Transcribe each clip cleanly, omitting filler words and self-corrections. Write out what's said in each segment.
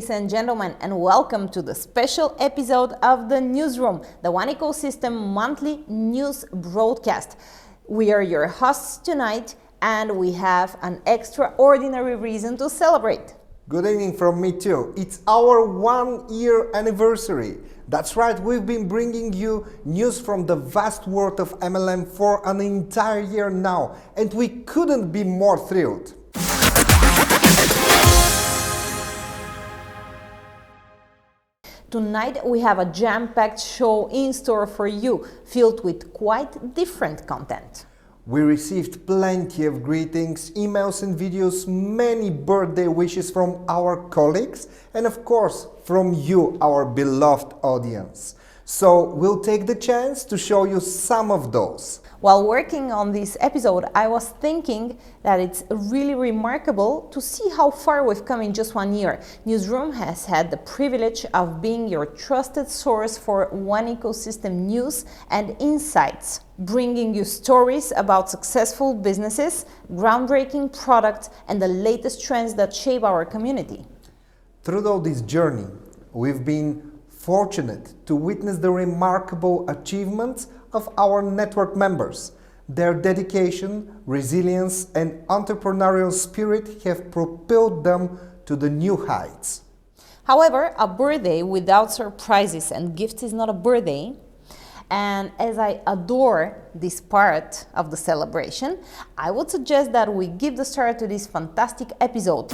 ladies and gentlemen, and welcome to the special episode of the Newsroom, the One Ecosystem monthly news broadcast. We are your hosts tonight, and we have an extraordinary reason to celebrate. Good evening from me too. It's our 1-year anniversary. That's right, we've been bringing you news from the vast world of MLM for an entire year now, and we couldn't be more thrilled. Tonight we have a jam-packed show in store for you, filled with quite different content. We received plenty of greetings, emails and videos, many birthday wishes from our colleagues, and of course from you, our beloved audience. So we'll take the chance to show you some of those. While working on this episode, I was thinking that it's really remarkable to see how far we've come in just 1 year. Newsroom has had the privilege of being your trusted source for One Ecosystem news and insights, bringing you stories about successful businesses, groundbreaking products, and the latest trends that shape our community. Throughout this journey, we've been fortunate to witness the remarkable achievements of our network members. Their dedication, resilience, and entrepreneurial spirit have propelled them to the new heights. However, a birthday without surprises and gifts is not a birthday. And as I adore this part of the celebration, I would suggest that we give the start to this fantastic episode.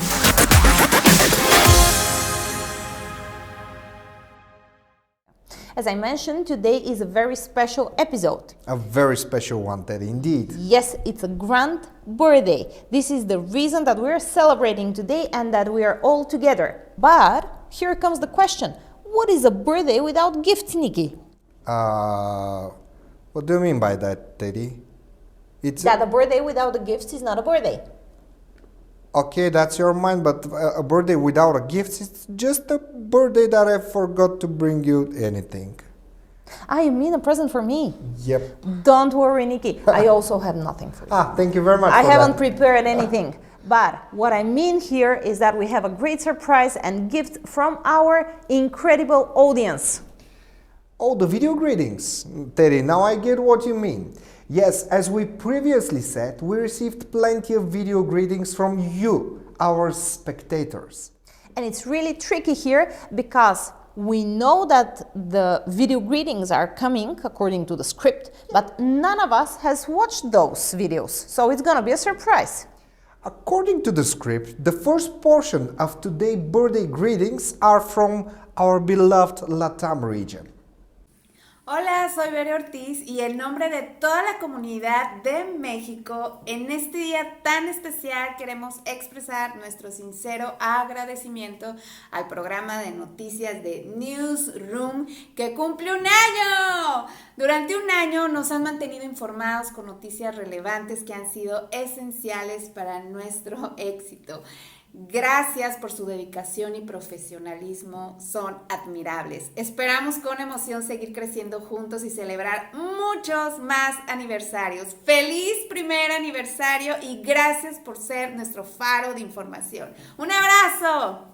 As I mentioned, today is a very special episode. A very special one, Teddy, indeed. Yes, it's a grand birthday. This is the reason that we're celebrating today and that we are all together. But here comes the question. What is a birthday without gifts, Nikki? What do you mean by that, Teddy? That a birthday without the gifts is not a birthday. Okay, that's your mind, but a birthday without a gift is just a birthday that I forgot to bring you anything. Ah, you mean a present for me? Yep. Don't worry, Nikki. I also have nothing for you. Thank you very much. I haven't prepared anything. But what I mean here is that we have a great surprise and gift from our incredible audience. Oh, the video greetings. Teddy, now I get what you mean. Yes, as we previously said, we received plenty of video greetings from you, our spectators. And it's really tricky here because we know that the video greetings are coming according to the script, but none of us has watched those videos, so it's gonna be a surprise. According to the script, the first portion of today's birthday greetings are from our beloved LATAM region. Hola, soy Bere Ortiz y en nombre de toda la comunidad de México, en este día tan especial queremos expresar nuestro sincero agradecimiento al programa de noticias de NEWSROOM que cumple 1 año. Durante 1 año nos han mantenido informados con noticias relevantes que han sido esenciales para nuestro éxito. Gracias por su dedicación y profesionalismo, son admirables. Esperamos con emoción seguir creciendo juntos y celebrar muchos más aniversarios. ¡Feliz primer aniversario y gracias por ser nuestro faro de información! ¡Un abrazo!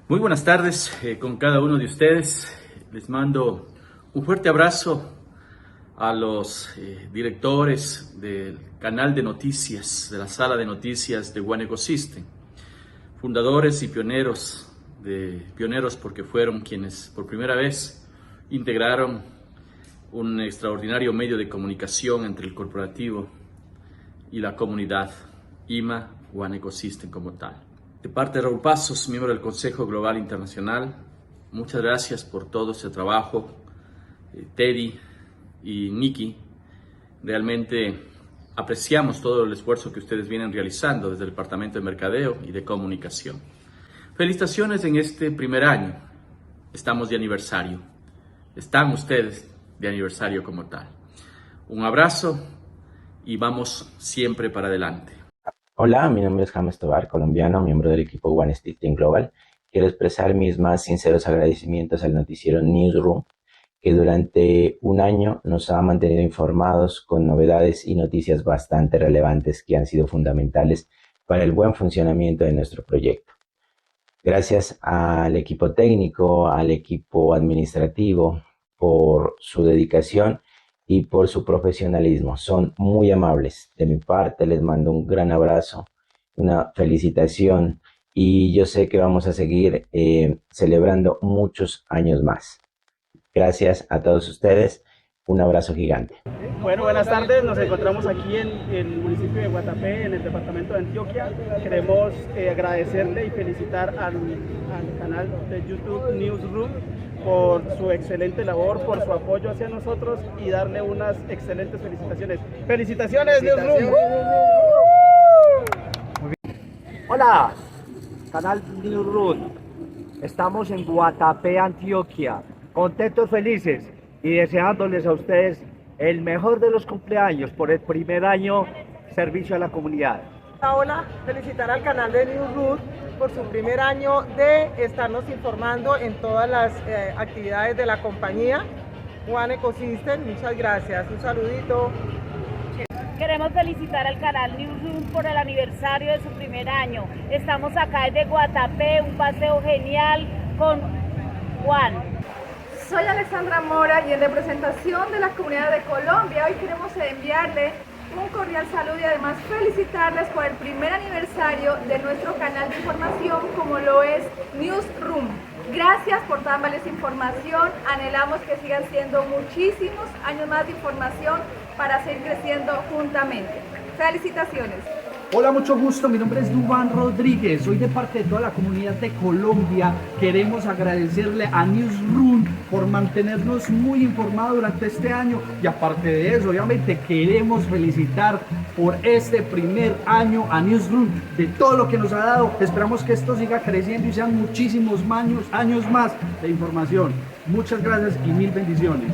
Muy buenas tardes con cada uno de ustedes. Les mando un fuerte abrazo a los directores del canal de noticias, de la sala de noticias de One Ecosystem, fundadores y pioneros porque fueron quienes por primera vez integraron un extraordinario medio de comunicación entre el corporativo y la comunidad, IMA One Ecosystem como tal. De parte de Raúl Pasos, miembro del Consejo Global Internacional, muchas gracias por todo ese trabajo, Teddy y Nikki. Realmente apreciamos todo el esfuerzo que ustedes vienen realizando desde el Departamento de Mercadeo y de Comunicación. Felicitaciones en este primer año. Estamos de aniversario. Están ustedes de aniversario como tal. Un abrazo y vamos siempre para adelante. Hola, mi nombre es James Tobar, colombiano, miembro del equipo One Ecosystem Global. Quiero expresar mis más sinceros agradecimientos al noticiero NEWSROOM, que durante 1 año nos ha mantenido informados con novedades y noticias bastante relevantes que han sido fundamentales para el buen funcionamiento de nuestro proyecto. Gracias al equipo técnico, al equipo administrativo por su dedicación y por su profesionalismo. Son muy amables. De mi parte les mando un gran abrazo, una felicitación y yo sé que vamos a seguir celebrando muchos años más. Gracias a todos ustedes. Un abrazo gigante. Bueno, buenas tardes. Nos encontramos aquí en el municipio de Guatapé, en el departamento de Antioquia. Queremos agradecerle y felicitar al canal de YouTube NEWSROOM por su excelente labor, por su apoyo hacia nosotros y darle unas excelentes felicitaciones. ¡Felicitaciones, NEWSROOM! Hola, canal NEWSROOM. Estamos en Guatapé, Antioquia, contentos, felices y deseándoles a ustedes el mejor de los cumpleaños por el primer año servicio a la comunidad. Hola, felicitar al canal de NEWSROOM por su primer año de estarnos informando en todas las actividades de la compañía One Ecosystem. Muchas gracias, un saludito. Queremos felicitar al canal NEWSROOM por el aniversario de su primer año. Estamos acá desde Guatapé, un paseo genial con Juan. Soy Alexandra Mora y en representación de la comunidad de Colombia hoy queremos enviarle un cordial saludo y además felicitarles por el primer aniversario de nuestro canal de información como lo es NEWSROOM. Gracias por tan valiosa información, anhelamos que sigan siendo muchísimos años más de información para seguir creciendo juntamente. Felicitaciones. Hola, mucho gusto, mi nombre es Duván Rodríguez, soy de parte de toda la comunidad de Colombia. Queremos agradecerle a NEWSROOM por mantenernos muy informados durante este año y aparte de eso, obviamente queremos felicitar por este primer año a NEWSROOM de todo lo que nos ha dado. Esperamos que esto siga creciendo y sean muchísimos años más de información. Muchas gracias y mil bendiciones.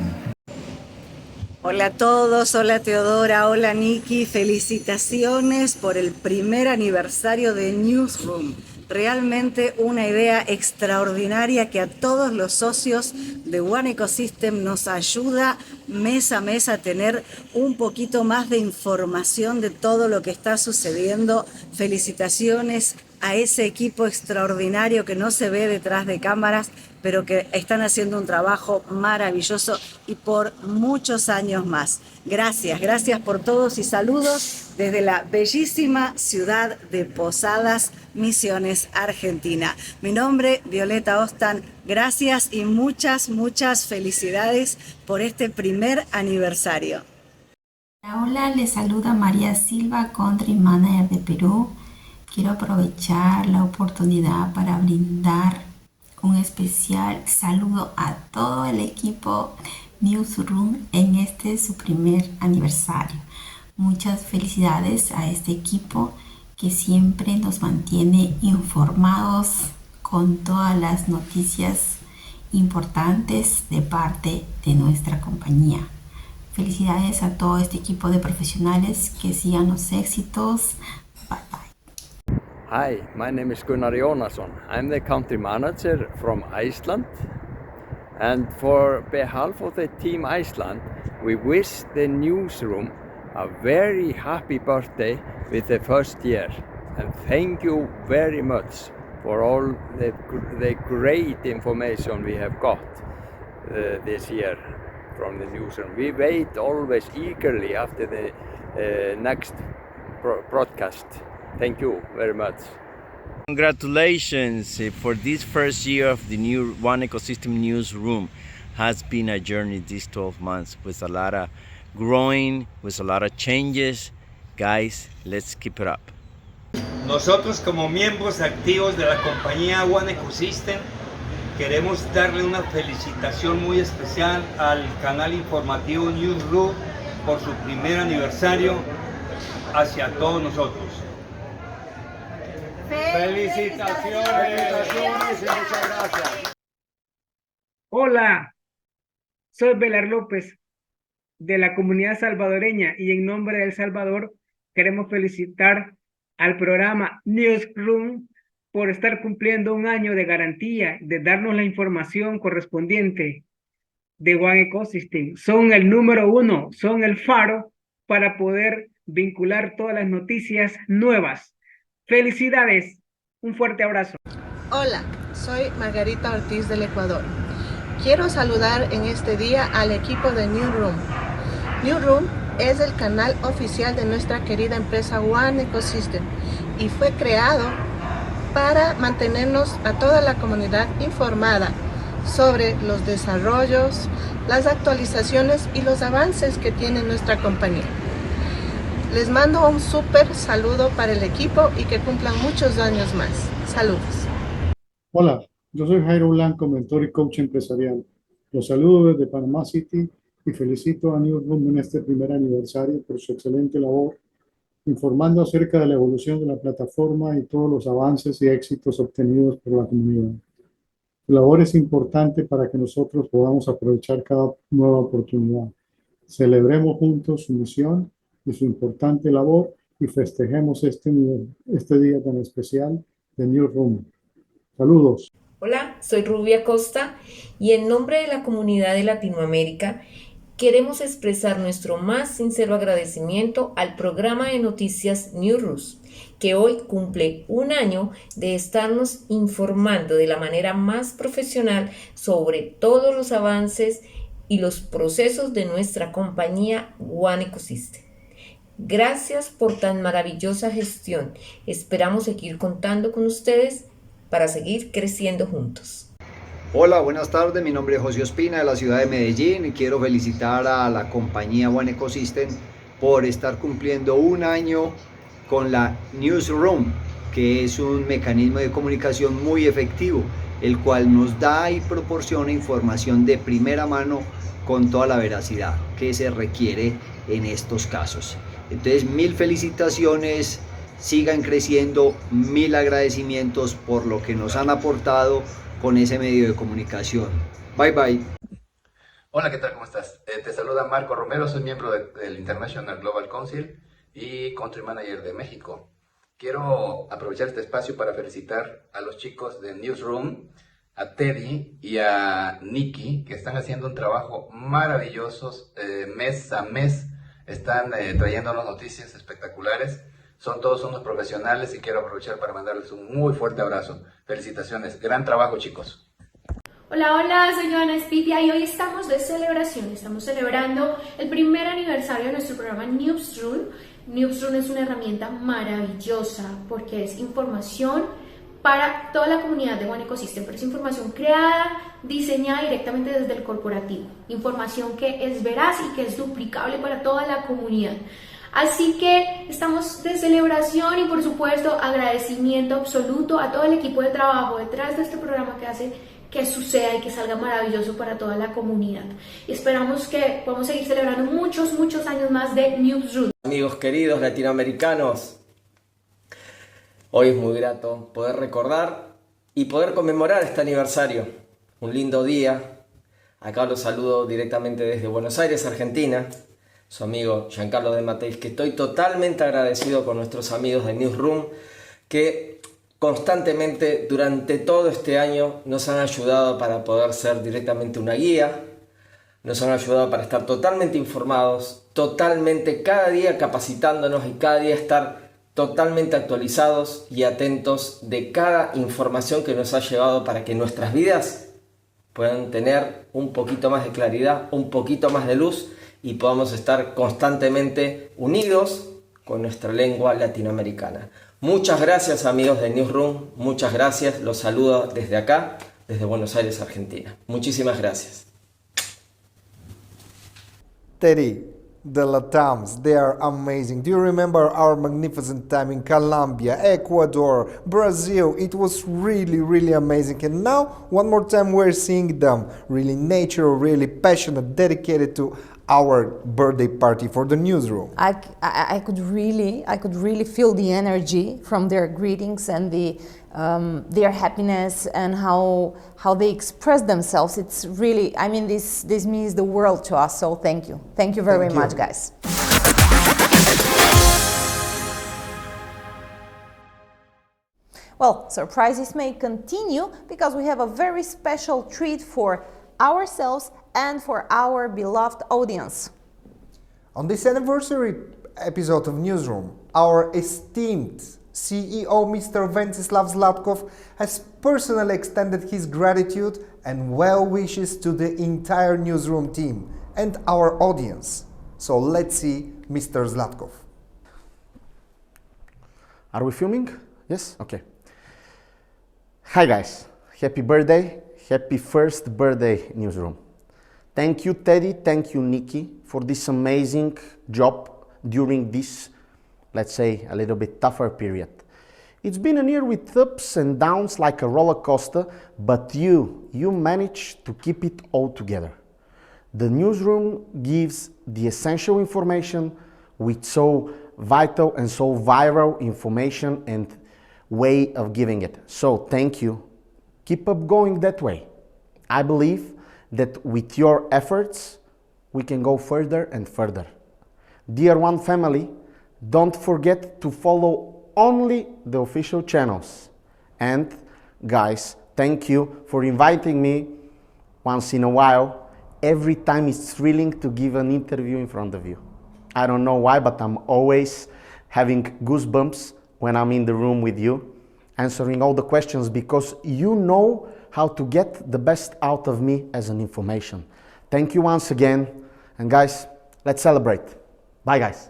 Hola a todos, hola Teodora, hola Nikki, felicitaciones por el primer aniversario de NEWSROOM. Realmente una idea extraordinaria que a todos los socios de One Ecosystem nos ayuda mes a mes a tener un poquito más de información de todo lo que está sucediendo. Felicitaciones a ese equipo extraordinario que no se ve detrás de cámaras, pero que están haciendo un trabajo maravilloso y por muchos años más. Gracias, gracias por todos y saludos desde la bellísima ciudad de Posadas, Misiones, Argentina. Mi nombre, Violeta Ostan, gracias y muchas felicidades por este primer aniversario. Hola, les saluda María Silva, Country Manager de Perú. Quiero aprovechar la oportunidad para brindar un especial saludo a todo el equipo NEWSROOM en este su primer aniversario. Muchas felicidades a este equipo que siempre nos mantiene informados con todas las noticias importantes de parte de nuestra compañía. Felicidades a todo este equipo de profesionales, que sigan los éxitos. Bye bye. Hi, my name is Gunnar Jónasson. I'm the country manager from Iceland, and for behalf of the team Iceland, we wish the NEWSROOM a very happy birthday with the first year, and thank you very much for all the great information we have got this year from the NEWSROOM. We wait always eagerly after the next broadcast. Thank you very much. Congratulations for this first year of the new One Ecosystem NEWSROOM. Has been a journey these 12 months with a lot of growing, with a lot of changes. Guys, let's keep it up. Nosotros como miembros activos de la compañía One Ecosystem queremos darle una felicitación muy especial al canal informativo NEWSROOM por su primer aniversario hacia todos nosotros. Felicitaciones y muchas gracias. Hola, soy Belar López de la comunidad salvadoreña y en nombre de El Salvador queremos felicitar al programa NEWSROOM por estar cumpliendo un año de garantía, de darnos la información correspondiente de One Ecosystem. Son el número uno, son el faro para poder vincular todas las noticias nuevas. Felicidades, un fuerte abrazo. Hola, soy Margarita Ortiz del Ecuador. Quiero saludar en este día al equipo de NEWSROOM. NEWSROOM es el canal oficial de nuestra querida empresa One Ecosystem y fue creado para mantenernos a toda la comunidad informada sobre los desarrollos, las actualizaciones y los avances que tiene nuestra compañía. Les mando un súper saludo para el equipo y que cumplan muchos años más. Saludos. Hola, yo soy Jairo Blanco, mentor y coach empresarial. Los saludo desde Panamá City y felicito a NEWSROOM en este primer aniversario por su excelente labor, informando acerca de la evolución de la plataforma y todos los avances y éxitos obtenidos por la comunidad. Su labor es importante para que nosotros podamos aprovechar cada nueva oportunidad. Celebremos juntos su misión y su importante labor y festejemos este día tan especial de NEWSROOM. Saludos. Hola, soy Rubia Costa y en nombre de la comunidad de Latinoamérica queremos expresar nuestro más sincero agradecimiento al programa de noticias NEWSROOM, que hoy cumple un año de estarnos informando de la manera más profesional sobre todos los avances y los procesos de nuestra compañía One Ecosystem. Gracias por tan maravillosa gestión. Esperamos seguir contando con ustedes para seguir creciendo juntos. Hola, buenas tardes. Mi nombre es José Ospina de la ciudad de Medellín y quiero felicitar a la compañía One Ecosystem por estar cumpliendo un año con la NEWSROOM, que es un mecanismo de comunicación muy efectivo, el cual nos da y proporciona información de primera mano con toda la veracidad que se requiere en estos casos. Entonces, mil felicitaciones, sigan creciendo, mil agradecimientos por lo que nos han aportado con ese medio de comunicación. Bye bye. Hola, ¿qué tal? ¿Cómo estás? Te saluda Marco Romero, soy miembro del International Global Council y Country Manager de México. Quiero aprovechar este espacio para felicitar a los chicos de NEWSROOM, a Teddy y a Nikki, que están haciendo un trabajo maravilloso mes a mes. Están trayéndonos noticias espectaculares. Son todos unos profesionales y quiero aprovechar para mandarles un muy fuerte abrazo. Felicitaciones, gran trabajo, chicos. Hola, hola, soy Joana Espitia y hoy estamos de celebración. Estamos celebrando el primer aniversario de nuestro programa NEWSROOM. NEWSROOM es una herramienta maravillosa porque es información para toda la comunidad de One Ecosystem, pero es información creada, diseñada directamente desde el corporativo. Información que es veraz y que es duplicable para toda la comunidad. Así que estamos de celebración y por supuesto agradecimiento absoluto a todo el equipo de trabajo detrás de este programa que hace que suceda y que salga maravilloso para toda la comunidad. Y esperamos que podamos seguir celebrando muchos años más de NEWSROOM. Amigos queridos latinoamericanos, hoy es muy grato poder recordar y poder conmemorar este aniversario. Un lindo día. Acá los saludo directamente desde Buenos Aires, Argentina. Su amigo Giancarlo de Mateis, que estoy totalmente agradecido con nuestros amigos de NEWSROOM, que constantemente durante todo este año nos han ayudado para poder ser directamente una guía, nos han ayudado para estar totalmente informados, totalmente cada día capacitándonos y cada día estar totalmente actualizados y atentos de cada información que nos ha llevado para que nuestras vidas puedan tener un poquito más de claridad, un poquito más de luz y podamos estar constantemente unidos con nuestra lengua latinoamericana. Muchas gracias, amigos de NEWSROOM, muchas gracias, los saludo desde acá, desde Buenos Aires, Argentina. Muchísimas gracias. Teddy, the Latams, they are amazing. Do you remember our magnificent time in Colombia, Ecuador, Brazil? It was really amazing. And now, one more time, we're seeing them. Really natural, really passionate, dedicated to our birthday party for the NEWSROOM. I could really feel the energy from their greetings and their happiness and how they express themselves. It's really, I mean, this means the world to us. So thank you very much, guys. Well, surprises may continue because we have a very special treat for ourselves and for our beloved audience. On this anniversary episode of NEWSROOM, our esteemed CEO Mr. Ventsislav Zlatkov has personally extended his gratitude and well wishes to the entire newsroom team and our audience. So let's see Mr. Zlatkov. Are we filming? Yes? Okay. Hi guys, happy birthday, happy first birthday newsroom. Thank you Teddy, thank you Nikki for this amazing job during this, let's say, a little bit tougher period. It's been a year with ups and downs like a roller coaster, but you managed to keep it all together. The newsroom gives the essential information with so vital and so viral information and way of giving it. So thank you. Keep up going that way. I believe that with your efforts, we can go further and further. Dear One family, don't forget to follow only the official channels. And guys, thank you for inviting me once in a while. Every time it's thrilling to give an interview in front of you. I don't know why, but I'm always having goosebumps when I'm in the room with you, answering all the questions, because you know how to get the best out of me as an information. Thank you once again. And guys, let's celebrate. Bye guys.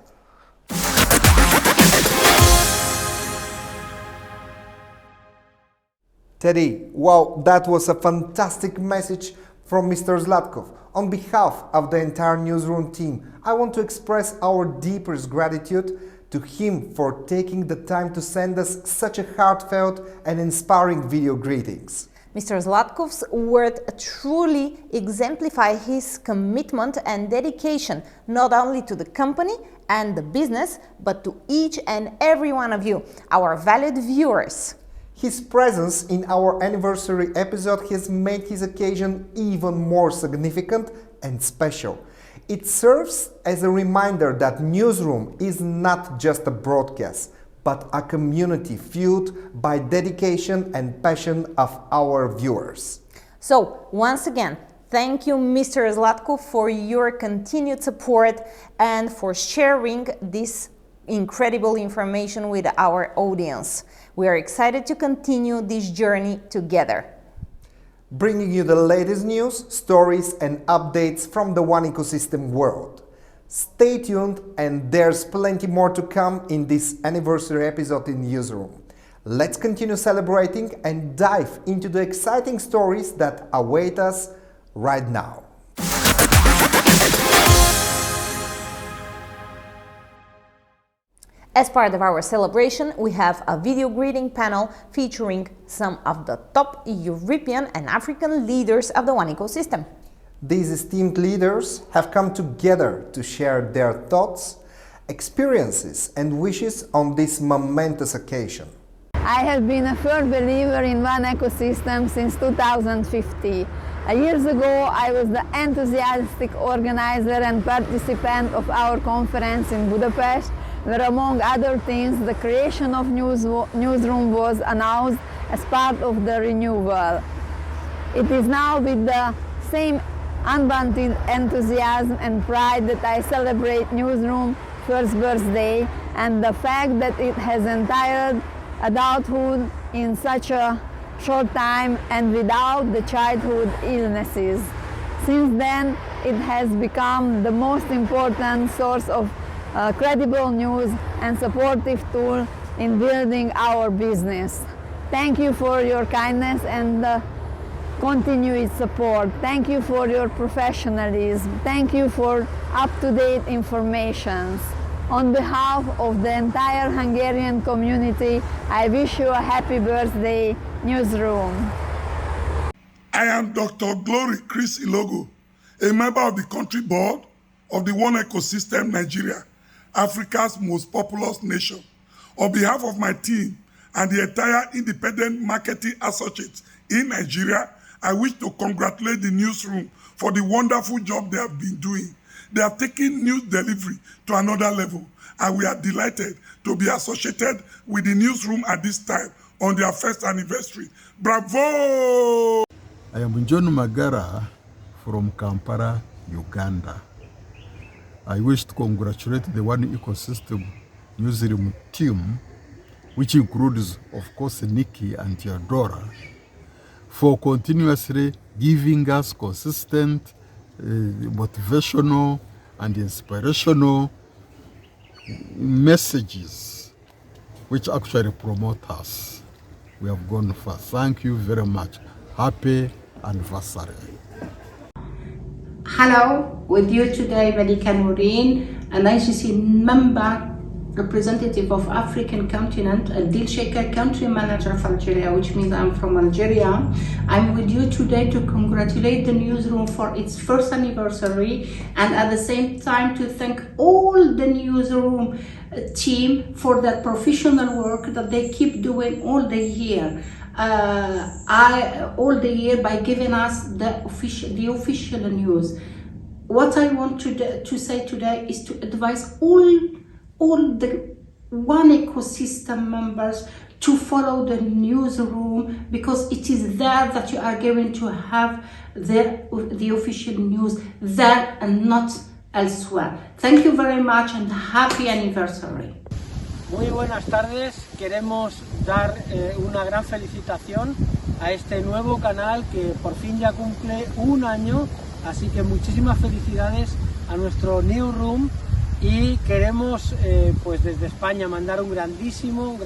Teddy, wow, that was a fantastic message from Mr. Zlatkov. On behalf of the entire newsroom team, I want to express our deepest gratitude to him for taking the time to send us such a heartfelt and inspiring video greetings. Mr. Zlatkov's words truly exemplify his commitment and dedication not only to the company and the business, but to each and every one of you, our valued viewers. His presence in our anniversary episode has made his occasion even more significant and special. It serves as a reminder that Newsroom is not just a broadcast, but a community fueled by dedication and passion of our viewers. So, once again, thank you, Mr. Zlatkov, for your continued support and for sharing this incredible information with our audience. We are excited to continue this journey together. Bringing you the latest news, stories and updates from the One Ecosystem world. Stay tuned, and there's plenty more to come in this anniversary episode in Newsroom. Let's continue celebrating and dive into the exciting stories that await us right now. As part of our celebration, we have a video greeting panel featuring some of the top European and African leaders of the One Ecosystem. These esteemed leaders have come together to share their thoughts, experiences and wishes on this momentous occasion. I have been a firm believer in One Ecosystem since 2015. Years ago, I was the enthusiastic organizer and participant of our conference in Budapest, where among other things, the creation of Newsroom was announced as part of the renewal. It is now with the same unbounded enthusiasm and pride that I celebrate Newsroom's first birthday and the fact that it has entered adulthood in such a short time and without the childhood illnesses. Since then, it has become the most important source of credible news and supportive tool in building our business. Thank you for your kindness and continued support. Thank you for your professionalism. Thank you for up-to-date information. On behalf of the entire Hungarian community, I wish you a happy birthday, Newsroom. I am Dr. Glory Chris Ilogo, a member of the country board of the One Ecosystem Nigeria, Africa's most populous nation. On behalf of my team and the entire independent marketing associates in Nigeria, I wish to congratulate the Newsroom for the wonderful job they have been doing. They are taking news delivery to another level, and we are delighted to be associated with the Newsroom at this time on their first anniversary. Bravo! I am John Magara from Kampala, Uganda. I wish to congratulate the One Ecosystem Newsroom team which includes, of course, Nikki and Theodora, for continuously giving us consistent, motivational and inspirational messages which actually promote us. We have gone far. Thank you very much. Happy anniversary. Hello, with you today, Malika Nourin, an ICC member representative of African continent, a deal shaker country manager of Algeria, which means I'm from Algeria. I'm with you today to congratulate the newsroom for its first anniversary, and at the same time to thank all the newsroom team for that professional work that they keep doing all the year. All the year by giving us the official news. What I want to say today is to advise all the One Ecosystem members to follow the newsroom, because it is there that you are going to have the official news there and not elsewhere. Thank you very much and happy anniversary. Muy buenas tardes, queremos dar una gran felicitación a este nuevo canal que por fin ya cumple un año, así que muchísimas felicidades a nuestro Newsroom y queremos pues desde España mandar un grandísimo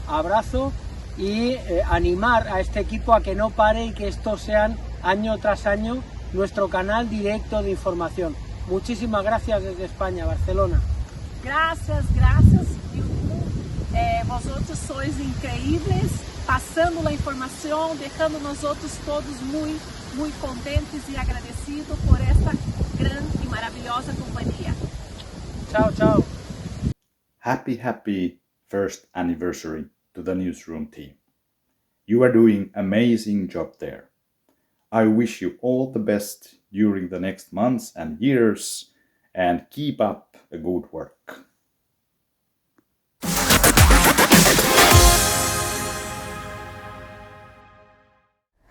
abrazo y animar a este equipo a que no pare y que estos sean año tras año nuestro canal directo de información. Muchísimas gracias desde España, Barcelona. Gracias. Vosotros sois increíbles, passando a informação, deixando nós outros todos muito contentes e agradecidos por esta grande e maravilhosa companhia. Ciao. Happy first anniversary to the newsroom team. You are doing amazing job there. I wish you all the best during the next months and years, and keep up the good work.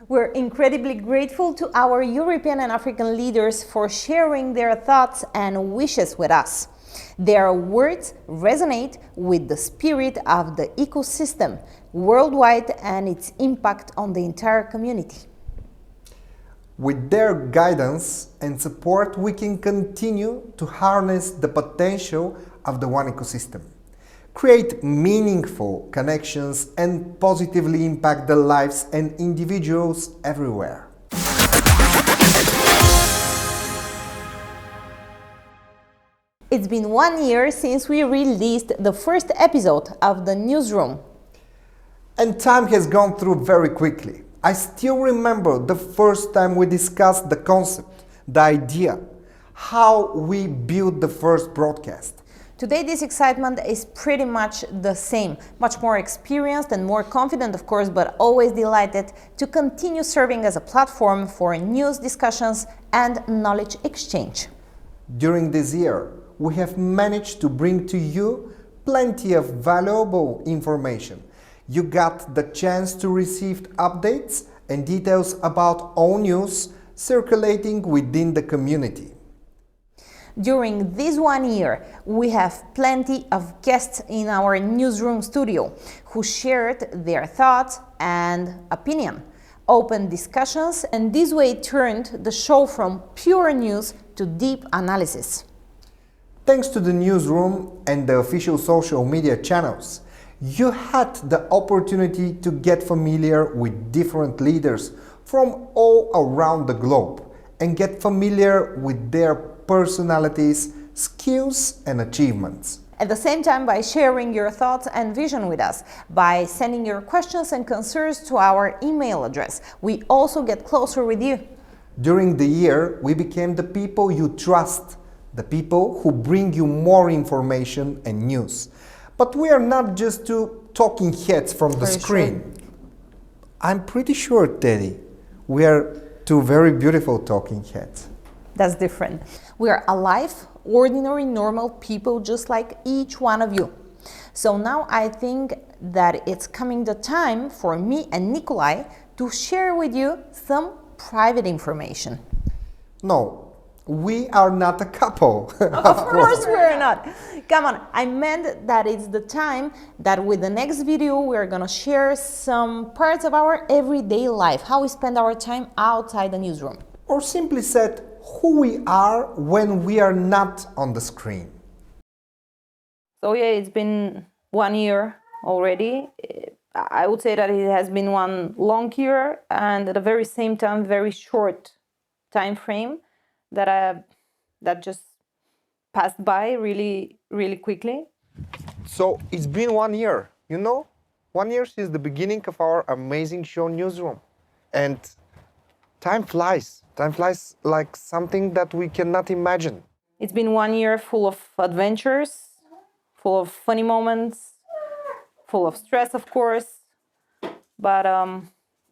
We're incredibly grateful to our European and African leaders for sharing their thoughts and wishes with us. Their words resonate with the spirit of the ecosystem worldwide and its impact on the entire community. With their guidance and support, we can continue to harness the potential of the One Ecosystem, create meaningful connections, and positively impact the lives and individuals everywhere. It's been 1 year since we released the first episode of the Newsroom. And time has gone through very quickly. I still remember the first time we discussed the concept, the idea, how we built the first broadcast. Today this excitement is pretty much the same, much more experienced and more confident of course, but always delighted to continue serving as a platform for news discussions and knowledge exchange. During this year, we have managed to bring to you plenty of valuable information. You got the chance to receive updates and details about all news circulating within the community. During this 1 year, we have plenty of guests in our newsroom studio who shared their thoughts and opinion, open discussions, and this way turned the show from pure news to deep analysis. Thanks to the newsroom and the official social media channels, you had the opportunity to get familiar with different leaders from all around the globe and get familiar with their personalities, skills, and achievements. At the same time, by sharing your thoughts and vision with us, by sending your questions and concerns to our email address, we also get closer with you. During the year, we became the people you trust, the people who bring you more information and news. But we are not just two talking heads from the screen. Sure. I'm pretty sure, Teddy, we are two very beautiful talking heads. That's different. We are alive, ordinary, normal people just like each one of you. So now I think that it's coming the time for me and Nikolai to share with you some private information. No, We are not a couple. Of course we're not. Come on, I meant that it's the time that with the next video we're gonna share some parts of our everyday life, how we spend our time outside the newsroom. Or simply said, who we are when we are not on the screen. So yeah, it's been 1 year already. I would say that it has been one long year and at the very same time very short time frame that just passed by really, really quickly. So it's been 1 year, you know? 1 year since the beginning of our amazing show Newsroom. And time flies. Time flies like something that we cannot imagine. It's been 1 year full of adventures, full of funny moments, full of stress, of course. But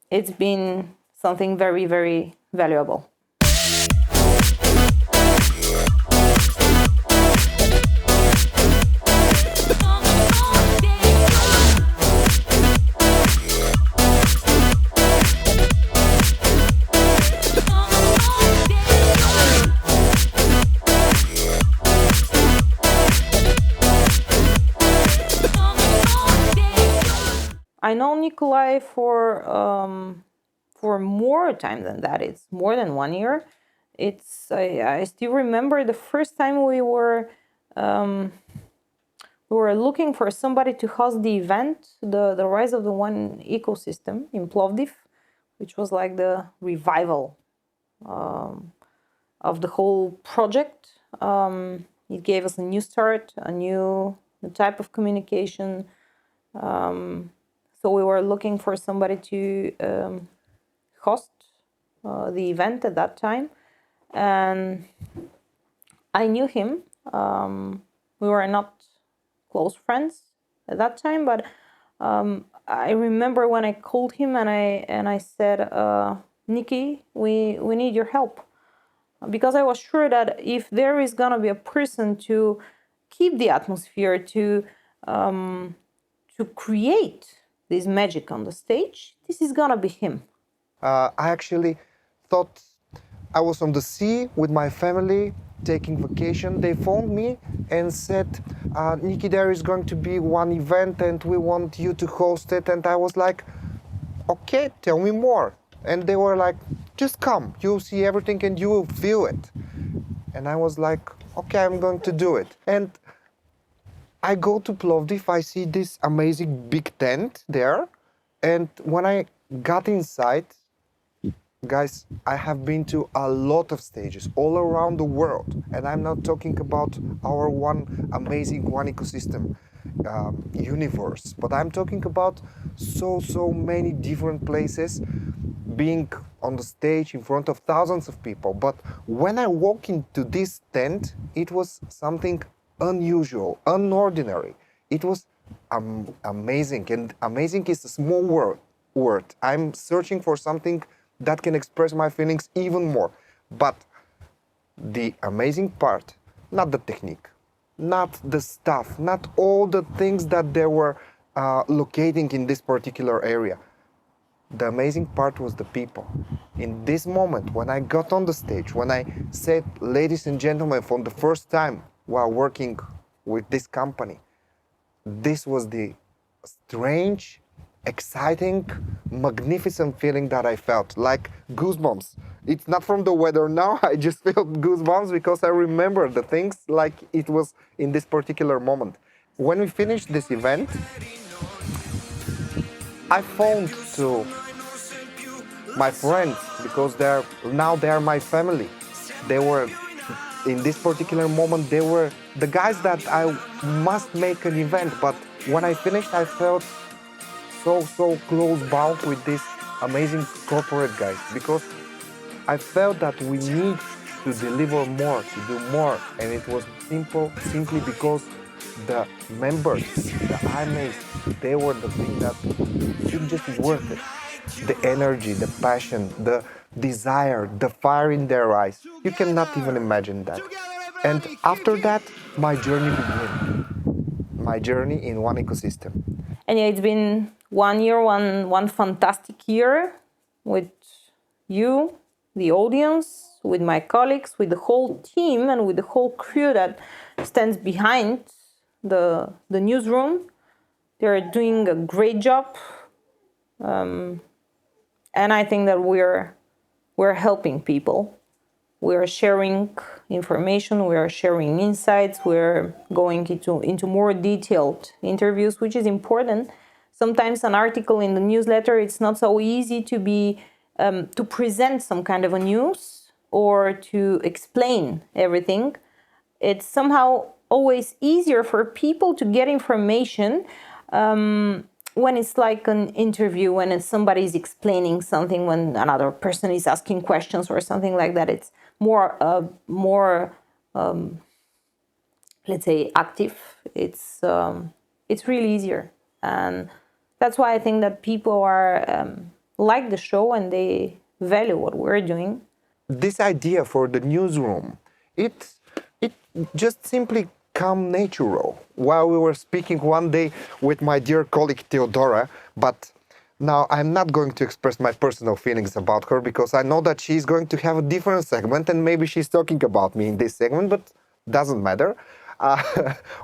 it's been something very, very valuable. I know Nikolai for more time than that. It's more than 1 year. I still remember the first time we were looking for somebody to host the event, the Rise of the One ecosystem in Plovdiv, which was like the revival of the whole project. It gave us a new start, a new type of communication. So we were looking for somebody to host the event at that time. And I knew him. We were not close friends at that time, but I remember when I called him and I said, Nikki, we need your help. Because I was sure that if there is gonna be a person to keep the atmosphere, to create this magic on the stage, this is gonna be him. I actually thought I was on the sea with my family taking vacation. They phoned me and said, Nikki, there is going to be one event and we want you to host it. And I was like, okay, tell me more. And they were like, just come, you'll see everything and you will feel it. And I was like, okay, I'm going to do it. And I go to Plovdiv, I see this amazing big tent there. And when I got inside, guys, I have been to a lot of stages all around the world. And I'm not talking about our one amazing one ecosystem universe, but I'm talking about so many different places, being on the stage in front of thousands of people. But when I walk into this tent, it was something unusual, unordinary. It was amazing, and amazing is a small word. I'm searching for something that can express my feelings even more. But the amazing part, not the technique, not the stuff, not all the things that they were locating in this particular area. The amazing part was the people. In this moment, when I got on the stage, when I said, ladies and gentlemen, for the first time while working with this company, this was the strange, exciting, magnificent feeling that I felt, like goosebumps. It's not from the weather now, I just felt goosebumps because I remember the things like it was in this particular moment. When we finished this event, I phoned to my friends because they are my family. They were, in this particular moment, they were the guys that I must make an event, but when I finished, I felt so close bound with these amazing corporate guys because I felt that we need to deliver more, to do more, and it was simply because the members, the IMAs, they were the thing that it just worth it. The energy, the passion, the desire, the fire in their eyes. You cannot even imagine that. And after that, my journey began. My journey in one ecosystem. And yeah, it's been 1 year, one fantastic year with you, the audience, with my colleagues, with the whole team, and with the whole crew that stands behind the newsroom. They're doing a great job, and I think that we're helping people. We're sharing information, we're sharing insights, we're going into more detailed interviews, which is important. Sometimes an article in the newsletter, it's not so easy to be to present some kind of a news or to explain everything. It's somehow always easier for people to get information when it's like an interview, when somebody's explaining something, when another person is asking questions or something like that. It's more let's say active. It's really easier, and that's why I think that people are like the show and they value what we're doing. This idea for the newsroom, it just simply come natural while we were speaking one day with my dear colleague Theodora, but now I'm not going to express my personal feelings about her because I know that she's going to have a different segment and maybe she's talking about me in this segment, but doesn't matter.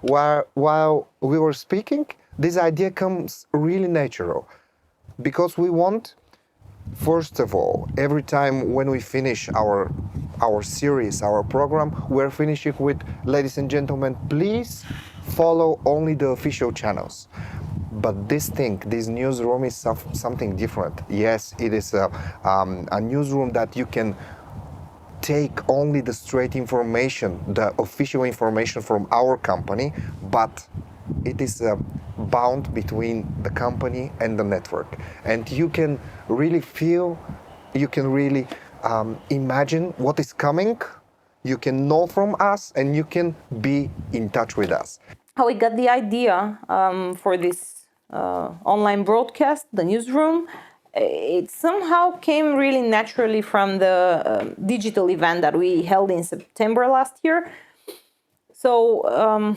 While we were speaking, this idea comes really natural because we want, first of all, every time when we finish our series, our program, we're finishing with, ladies and gentlemen, please follow only the official channels. But this newsroom is something different. Yes, it is a newsroom that you can take only the straight information, the official information from our company, but it is bound between the company and the network. And you can really feel, you can really imagine what is coming, you can know from us, and you can be in touch with us. How we got the idea for this online broadcast, the newsroom, it somehow came really naturally from the digital event that we held in September last year. So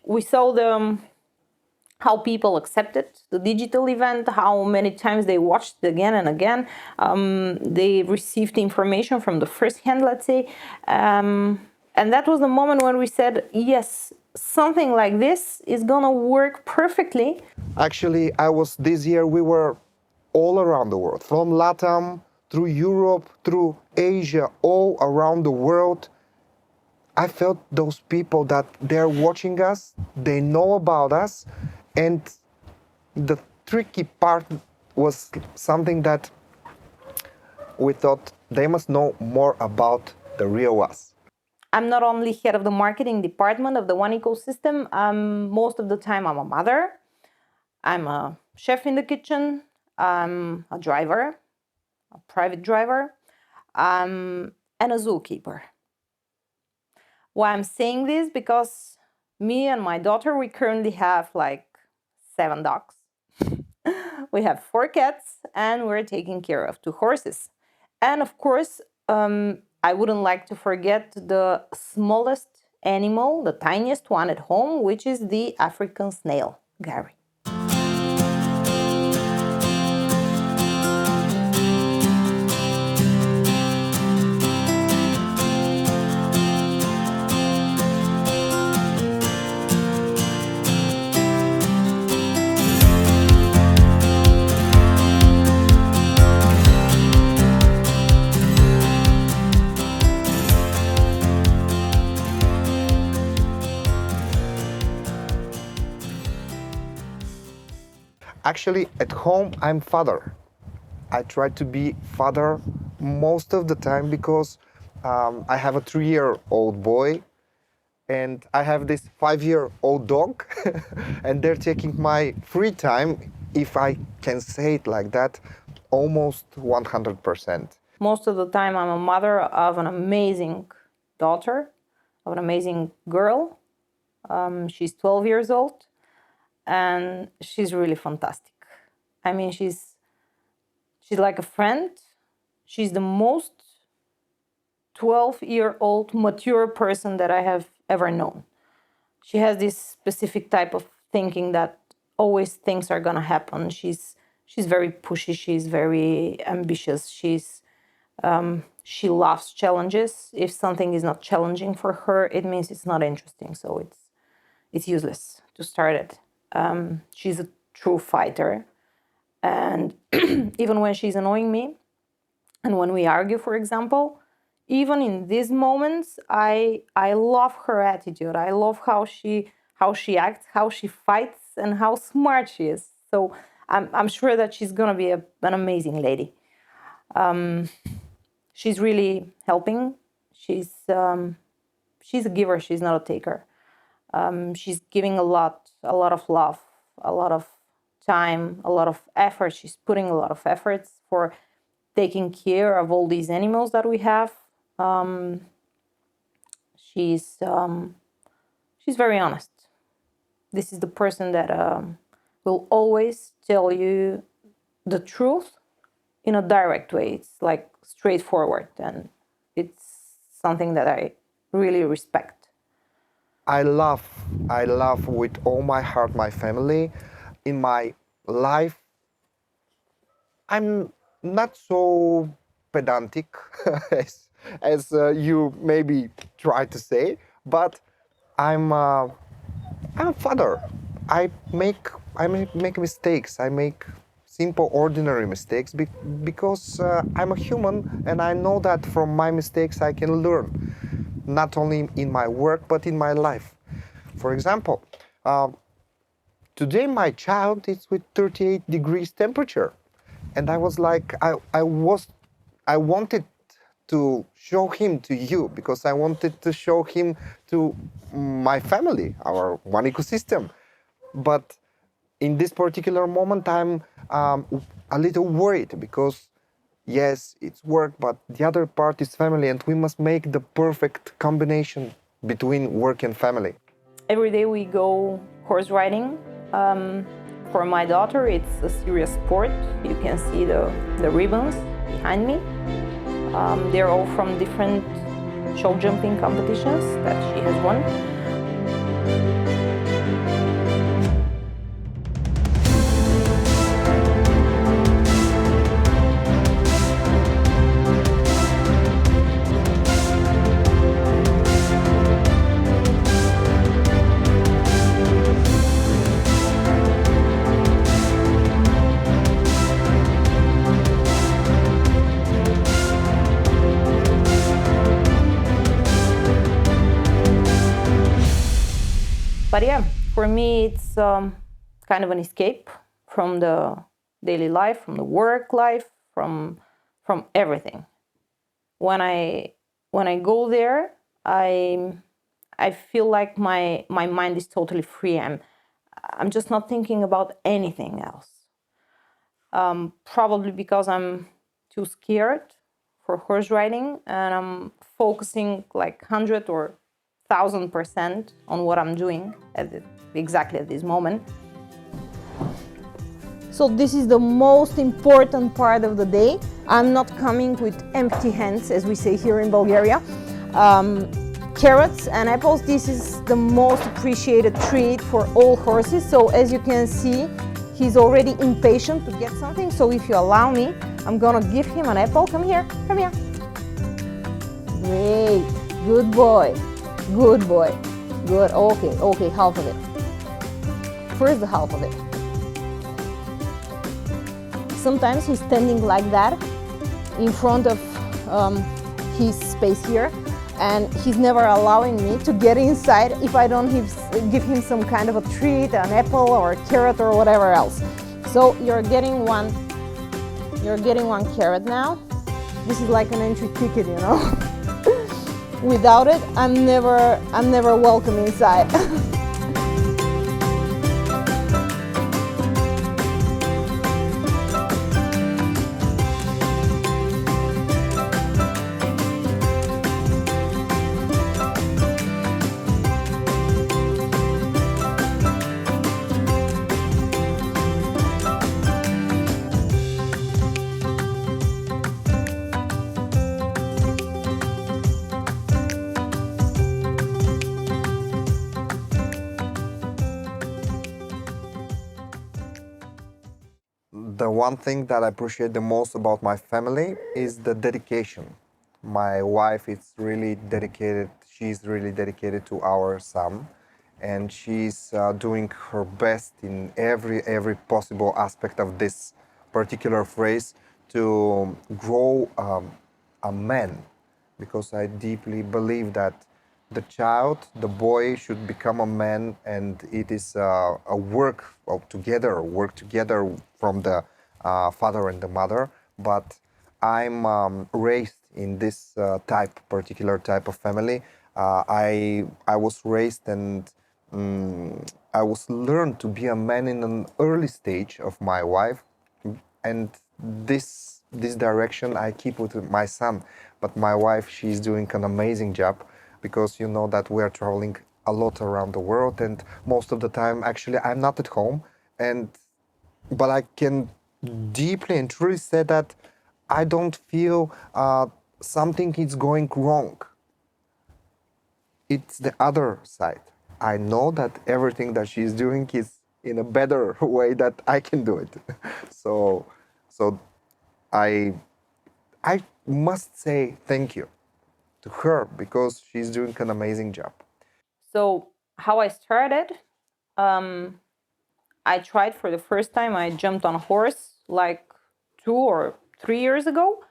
we saw how people accepted the digital event, how many times they watched it again and again. They received information from the first hand, let's say. And that was the moment when we said, yes, something like this is gonna work perfectly. Actually, this year we were all around the world, from LATAM, through Europe, through Asia, all around the world. I felt those people that they're watching us, they know about us, and the tricky part was something that we thought they must know more about the real us. I'm not only head of the marketing department of the One Ecosystem, most of the time I'm a mother, I'm a chef in the kitchen, I'm a driver, a private driver, and a zookeeper. Why I'm saying this? Because me and my daughter, we currently have like 7 dogs. We have 4 cats, and we're taking care of 2 horses. And of course, I wouldn't like to forget the smallest animal, the tiniest one at home, which is the African snail, Gary. Actually, at home, I'm father. I try to be father most of the time because I have a 3-year-old boy and I have this 5-year-old dog and they're taking my free time, if I can say it like that, almost 100%. Most of the time, I'm a mother of an amazing daughter, of an amazing girl. She's 12 years old. And she's really fantastic. I mean, she's like a friend. She's the most 12-year-old mature person that I have ever known. She has this specific type of thinking that always things are gonna happen. She's very pushy. She's very ambitious. She's She loves challenges. If something is not challenging for her, it means it's not interesting. So it's useless to start it. She's a true fighter. And even when she's annoying me, and when we argue, for example, even in these moments, I love her attitude. I love how she acts, how she fights, and how smart she is. So I'm sure that she's gonna be an amazing lady. She's really helping. She's a giver. She's not a taker. She's giving a lot of love, a lot of time, a lot of effort. She's putting a lot of efforts for taking care of all these animals that we have. She's very honest. This is the person that will always tell you the truth in a direct way. It's like straightforward, and it's something that I really respect. I love with all my heart my family. In my life, I'm not so pedantic as you maybe try to say, but I'm a father. I make mistakes. I make simple, ordinary mistakes because I'm a human, and I know that from my mistakes I can learn, not only in my work but in my life. For example, today my child is with 38 degrees temperature, and I was like, I wanted to show him to you because I wanted to show him to my family, our one ecosystem. But in this particular moment, I'm a little worried because yes, it's work, but the other part is family, and we must make the perfect combination between work and family. Every day we go horse riding. For my daughter, it's a serious sport. You can see the ribbons behind me. They're all from different show jumping competitions that she has won. But yeah, for me, it's kind of an escape from the daily life, from the work life, from everything. When I go there, I feel like my mind is totally free. I'm just not thinking about anything else. Probably because I'm too scared for horse riding, and I'm focusing like 100 or 1000% on what I'm doing exactly at this moment. So this is the most important part of the day. I'm not coming with empty hands, as we say here in Bulgaria. Carrots and apples, this is the most appreciated treat for all horses. So as you can see, he's already impatient to get something. So if you allow me, I'm gonna give him an apple. Come here, come here. Great, good boy. Good boy. Good. Okay, half of it. First the half of it. Sometimes he's standing like that in front of his space here, and he's never allowing me to get inside if I don't give him some kind of a treat, an apple or a carrot or whatever else. So you're getting one carrot now. This is like an entry ticket, you know. Without it, I'm never welcome inside. The one thing that I appreciate the most about my family is the dedication. My wife is really dedicated. She's really dedicated to our son, and she's doing her best in every possible aspect of this particular phrase to grow a man, because I deeply believe that the child, the boy, should become a man, and it is a work together from the father and the mother. But I'm raised in this particular type of family. I was raised and I was learned to be a man in an early stage of my life, and this direction I keep with my son. But my wife, she's doing an amazing job, because you know that we are traveling a lot around the world, and most of the time actually I'm not at home. And but I can deeply and truly say that I don't feel something is going wrong. It's the other side. I know that everything that she's doing is in a better way that I can do it. so so I must say thank you to her, because she's doing an amazing job. So how I started, I tried for the first time. I jumped on a horse like 2 or 3 years ago.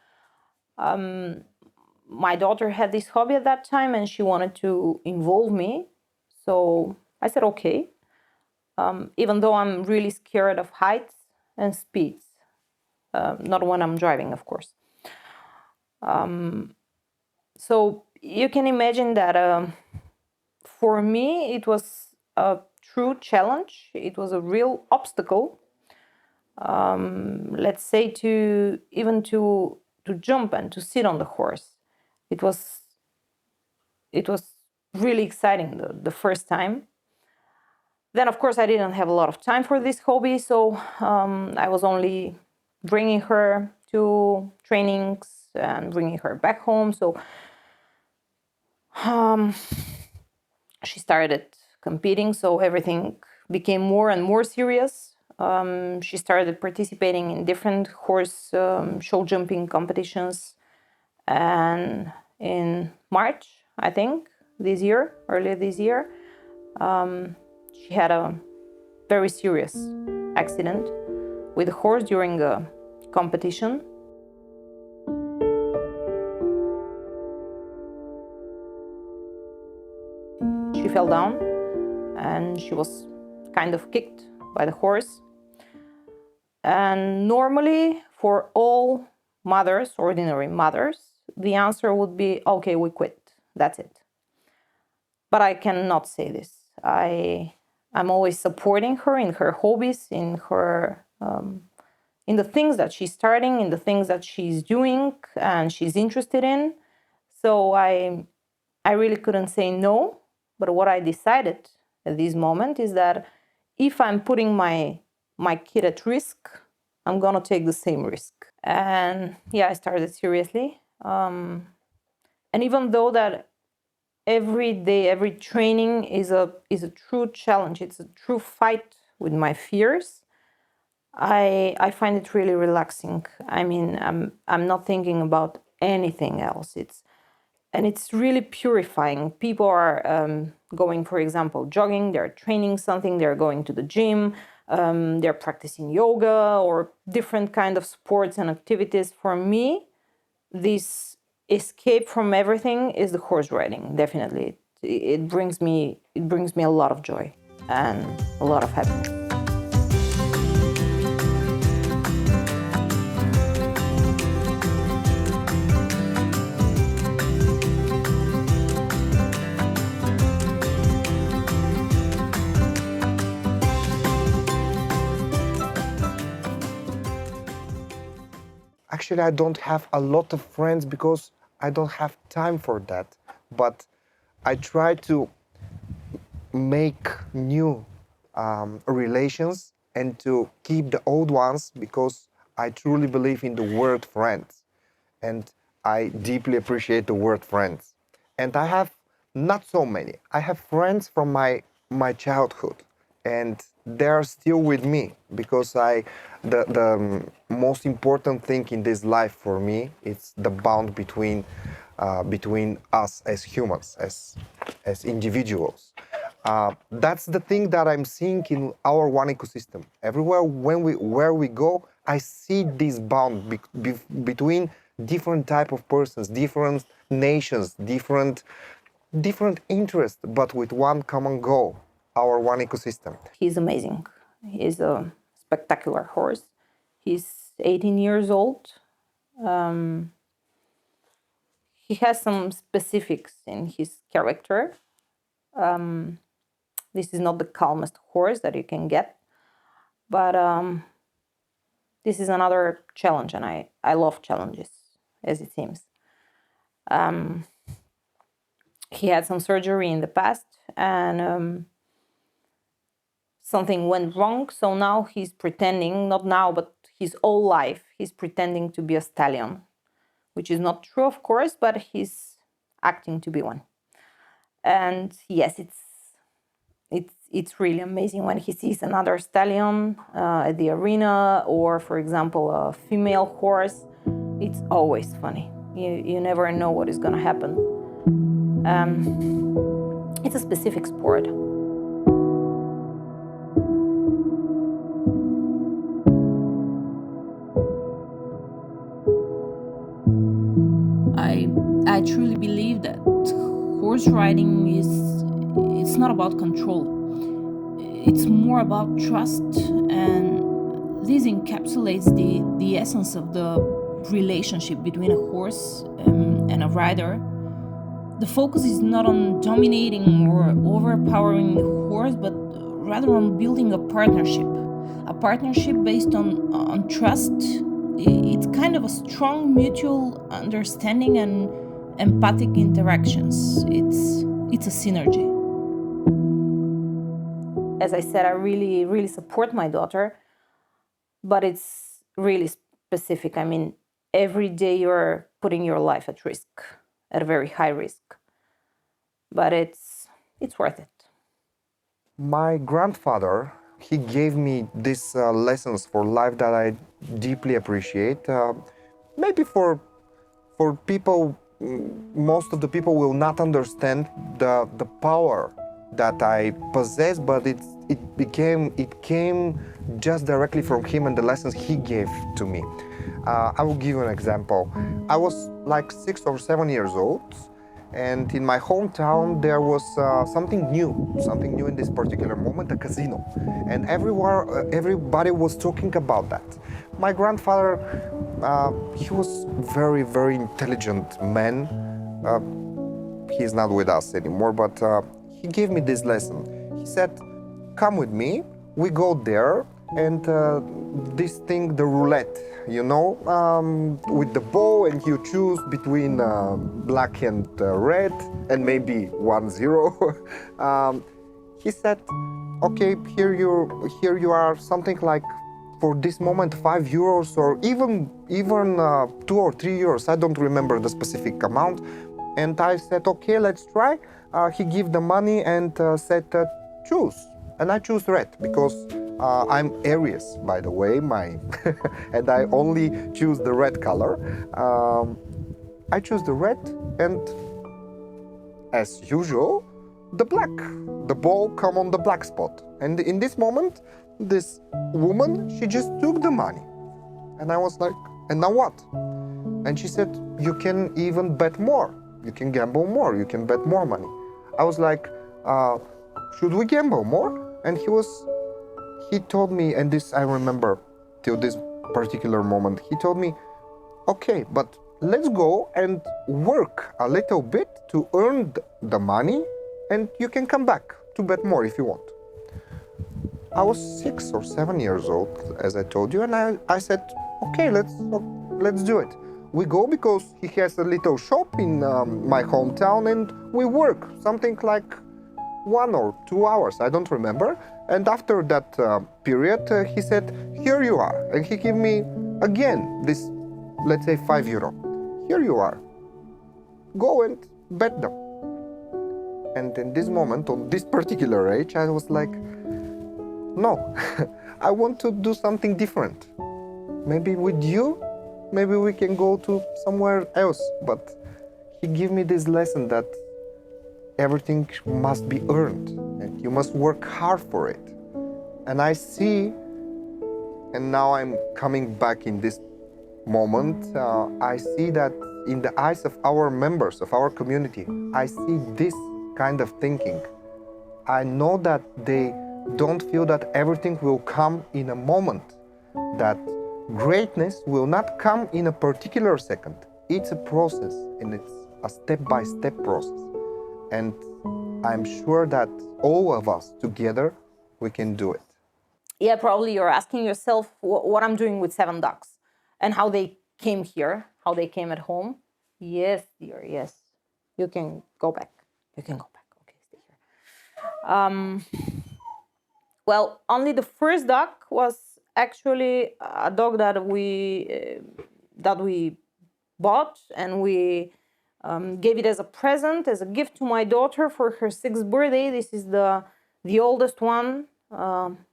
My daughter had this hobby at that time, and she wanted to involve me. So I said, okay. Even though I'm really scared of heights and speeds, not when I'm driving, of course. So you can imagine that for me, it was a true challenge. It was a real obstacle. Let's say to jump and to sit on the horse. It was really exciting the first time. Then, of course, I didn't have a lot of time for this hobby, so I was only bringing her to trainings and bringing her back home. So she started competing, so everything became more and more serious. She started participating in different horse show jumping competitions. And in March, I think, earlier this year, she had a very serious accident with a horse during a competition. She fell down and she was kind of kicked by the horse. And normally, for all mothers, ordinary mothers, the answer would be, okay, we quit. That's it. But I cannot say this. I'm always supporting her in her hobbies, in her in the things that she's starting, in the things that she's doing and she's interested in. So I really couldn't say no. But what I decided at this moment is that if I'm putting my kid at risk, I'm gonna take the same risk. And yeah, I started seriously. And even though that every day, every training is a true challenge, it's a true fight with my fears, I find it really relaxing. I mean, I'm not thinking about anything else. It's really purifying. People are going, for example, jogging, they're training something, they're going to the gym, they're practicing yoga or different kind of sports and activities. For me, this escape from everything is the horse riding, definitely. It brings me a lot of joy and a lot of happiness. Actually, I don't have a lot of friends because I don't have time for that. But I try to make new relations and to keep the old ones, because I truly believe in the word friends. And I deeply appreciate the word friends. And I have not so many. I have friends from my childhood. and they're still with me because the most important thing in this life for me is the bond between us as humans, as individuals. That's the thing that I'm seeing in our one ecosystem. Everywhere where we go, I see this bond between different type of persons, different nations, different interests, but with one common goal, our one ecosystem. He's amazing. He's a spectacular horse. He's 18 years old. He has some specifics in his character. This is not the calmest horse that you can get, but this is another challenge, and I love challenges, as it seems. He had some surgery in the past, and something went wrong, so now he's pretending, not now, but his whole life, he's pretending to be a stallion, which is not true, of course, but he's acting to be one. And yes, it's really amazing when he sees another stallion at the arena, or, for example, a female horse. It's always funny. You never know what is going to happen. It's a specific sport. I truly believe that horse riding it's not about control. It's more about trust, and this encapsulates the essence of the relationship between a horse and a rider. The focus is not on dominating or overpowering the horse, but rather on building a partnership based on trust. It's kind of a strong mutual understanding and empathic interactions. It's a synergy. As I said, I really, really support my daughter, but it's really specific. I mean, every day you're putting your life at risk, at a very high risk. But it's worth it. My grandfather, he gave me these lessons for life that I deeply appreciate. Maybe for people, most of the people will not understand the power that I possess, but it came just directly from him and the lessons he gave to me. I will give you an example. I was like 6 or 7 years old, and in my hometown there was something new in this particular moment, a casino, and everybody was talking about that. My grandfather, he was very, very intelligent man. He's not with us anymore, but he gave me this lesson. He said, come with me, we go there, and this thing, the roulette, you know, with the ball, and you choose between black and red, and maybe 1-0. He said, okay, here you are, something like, for this moment, 5 euros, or even 2 or 3 euros. I don't remember the specific amount. And I said, okay, let's try. He gave the money and said, choose. And I choose red because I'm Aries, by the way, and I only choose the red color. I choose the red, and as usual, the black. The ball come on the black spot. And in this moment, this woman, she just took the money. And I was like, and now what? And she said, you can even bet more. You can gamble more. You can bet more money. I was like, should we gamble more? And he told me, and this I remember till this particular moment, he told me, okay, but let's go and work a little bit to earn the money, and you can come back to bet more if you want. I was 6 or 7 years old, as I told you, and I said, okay, let's do it. We go because he has a little shop in my hometown, and we work something like 1 or 2 hours, I don't remember. And after that period, he said, here you are. And he gave me again this, let's say, 5 euro. Here you are. Go and bet them. And in this moment, on this particular age, I was like, no, I want to do something different. Maybe with you, maybe we can go to somewhere else. But he gave me this lesson that everything must be earned and you must work hard for it. And I see, and now I'm coming back in this moment, I see that in the eyes of our members, of our community, I see this kind of thinking. I know that they don't feel that everything will come in a moment, that greatness will not come in a particular second. It's a process, and it's a step-by-step process. And I'm sure that all of us together, we can do it. Yeah, probably you're asking yourself what I'm doing with 7 ducks and how they came here, how they came at home. Yes, dear, yes. You can go back. You can go back. Okay, stay here. Well, only the first duck was actually a dog that we bought, and we gave it as a present, as a gift to my daughter for her 6th birthday. This is the oldest one,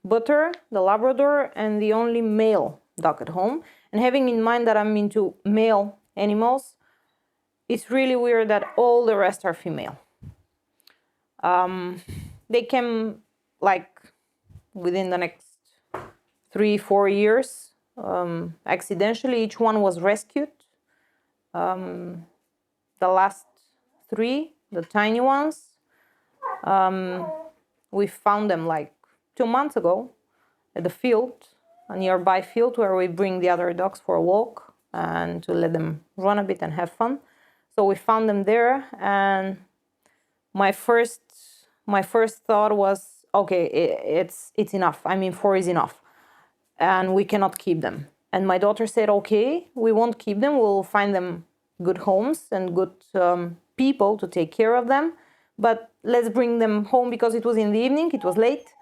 Butter, the Labrador, and the only male dog at home. And having in mind that I'm into male animals, it's really weird that all the rest are female. They came like within the next 3-4 years. Accidentally, each one was rescued. The last 3, the tiny ones, we found them like 2 months ago at the field, a nearby field where we bring the other dogs for a walk and to let them run a bit and have fun. So we found them there, and my first thought was, okay, it's enough. I mean, 4 is enough, and we cannot keep them. And my daughter said, okay, we won't keep them. We'll find them good homes and good people to take care of them. But let's bring them home, because it was in the evening, it was late.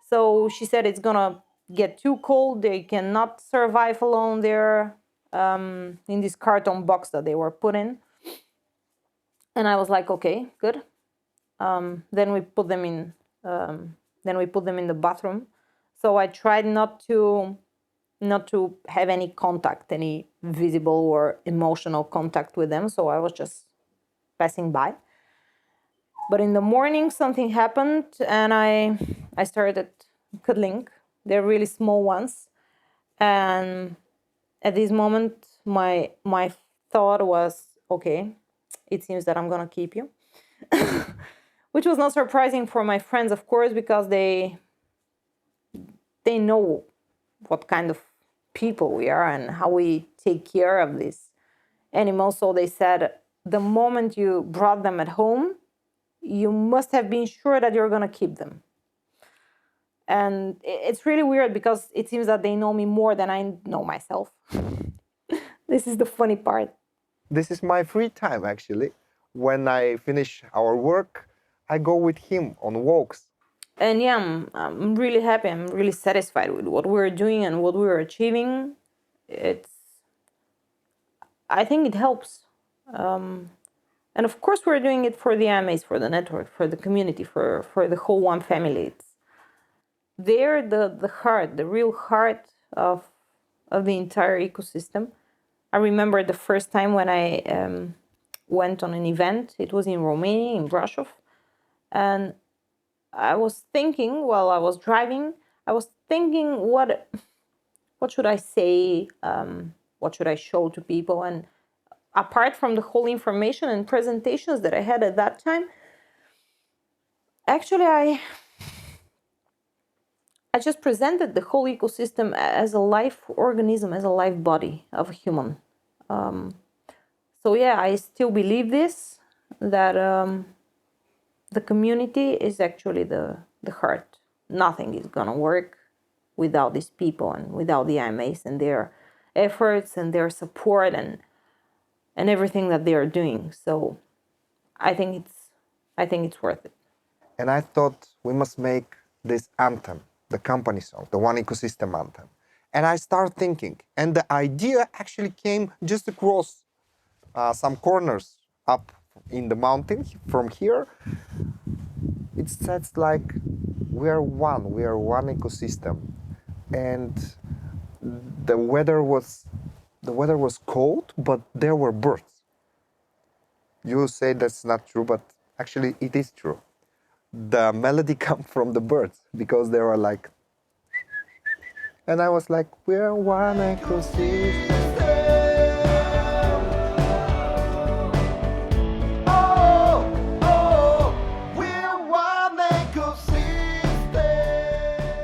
So she said it's gonna get too cold. They cannot survive alone there in this carton box that they were put in. And I was like, okay, good. Then we put them in. Then we put them in the bathroom. So I tried not to have any contact, any visible or emotional contact with them. So I was just passing by. But in the morning, something happened, and I started cuddling. They're really small ones, and at this moment, my thought was, okay, it seems that I'm gonna keep you. Which was not surprising for my friends, of course, because they know what kind of people we are and how we take care of these animals. So they said, the moment you brought them at home, you must have been sure that you're gonna keep them. And it's really weird, because it seems that they know me more than I know myself. This is the funny part. This is my free time, actually. When I finish our work, I go with him on walks. And yeah, I'm really happy. I'm really satisfied with what we're doing and what we're achieving. I think it helps. And of course, we're doing it for the AMAs, for the network, for the community, for the whole one family. They're the heart, the real heart of the entire ecosystem. I remember the first time when I went on an event. It was in Romania, in Brașov. And I was thinking, while I was driving, what should I say? What should I show to people? And apart from the whole information and presentations that I had at that time, actually I just presented the whole ecosystem as a life organism, as a life body of a human. So yeah, I still believe this, that the community is actually the heart. Nothing is gonna work without these people and without the IMAs and their efforts and their support and everything that they are doing. So I think it's worth it. And I thought we must make this anthem, the company song, the One Ecosystem anthem. And I started thinking, and the idea actually came just across some corners up in the mountain from here. It says like, we are one ecosystem. And the weather was cold, but there were birds. You say that's not true, but actually it is true. The melody comes from the birds because they were like, and I was like, we're one ecosystem.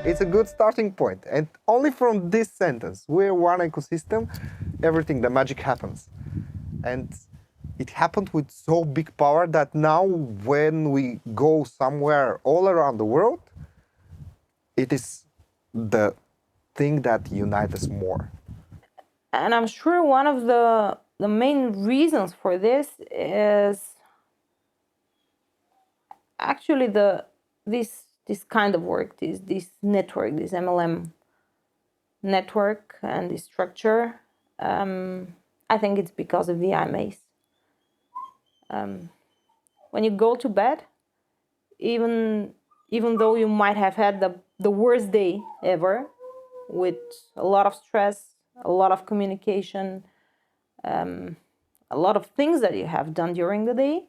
It's a good starting point, and only from this sentence, we're one ecosystem, everything, the magic happens. And it happened with so big power that now when we go somewhere all around the world, it is the thing that unites us more. And I'm sure one of the main reasons for this is actually this kind of work, this network, this MLM network and this structure. I think it's because of the IMAs. When you go to bed, even though you might have had the worst day ever, with a lot of stress, a lot of communication, a lot of things that you have done during the day,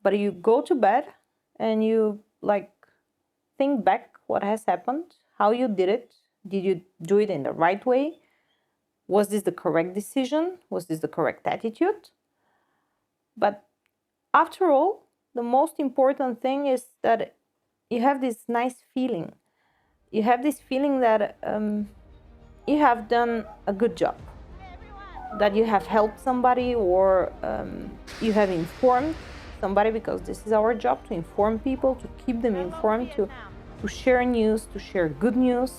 but you go to bed and you think back what has happened, how you did it. Did you do it in the right way? Was this the correct decision? Was this the correct attitude? But after all, the most important thing is that you have this nice feeling. You have this feeling that you have done a good job, that you have helped somebody, or you have informed somebody, because this is our job, to inform people, to keep them informed, to share news, to share good news.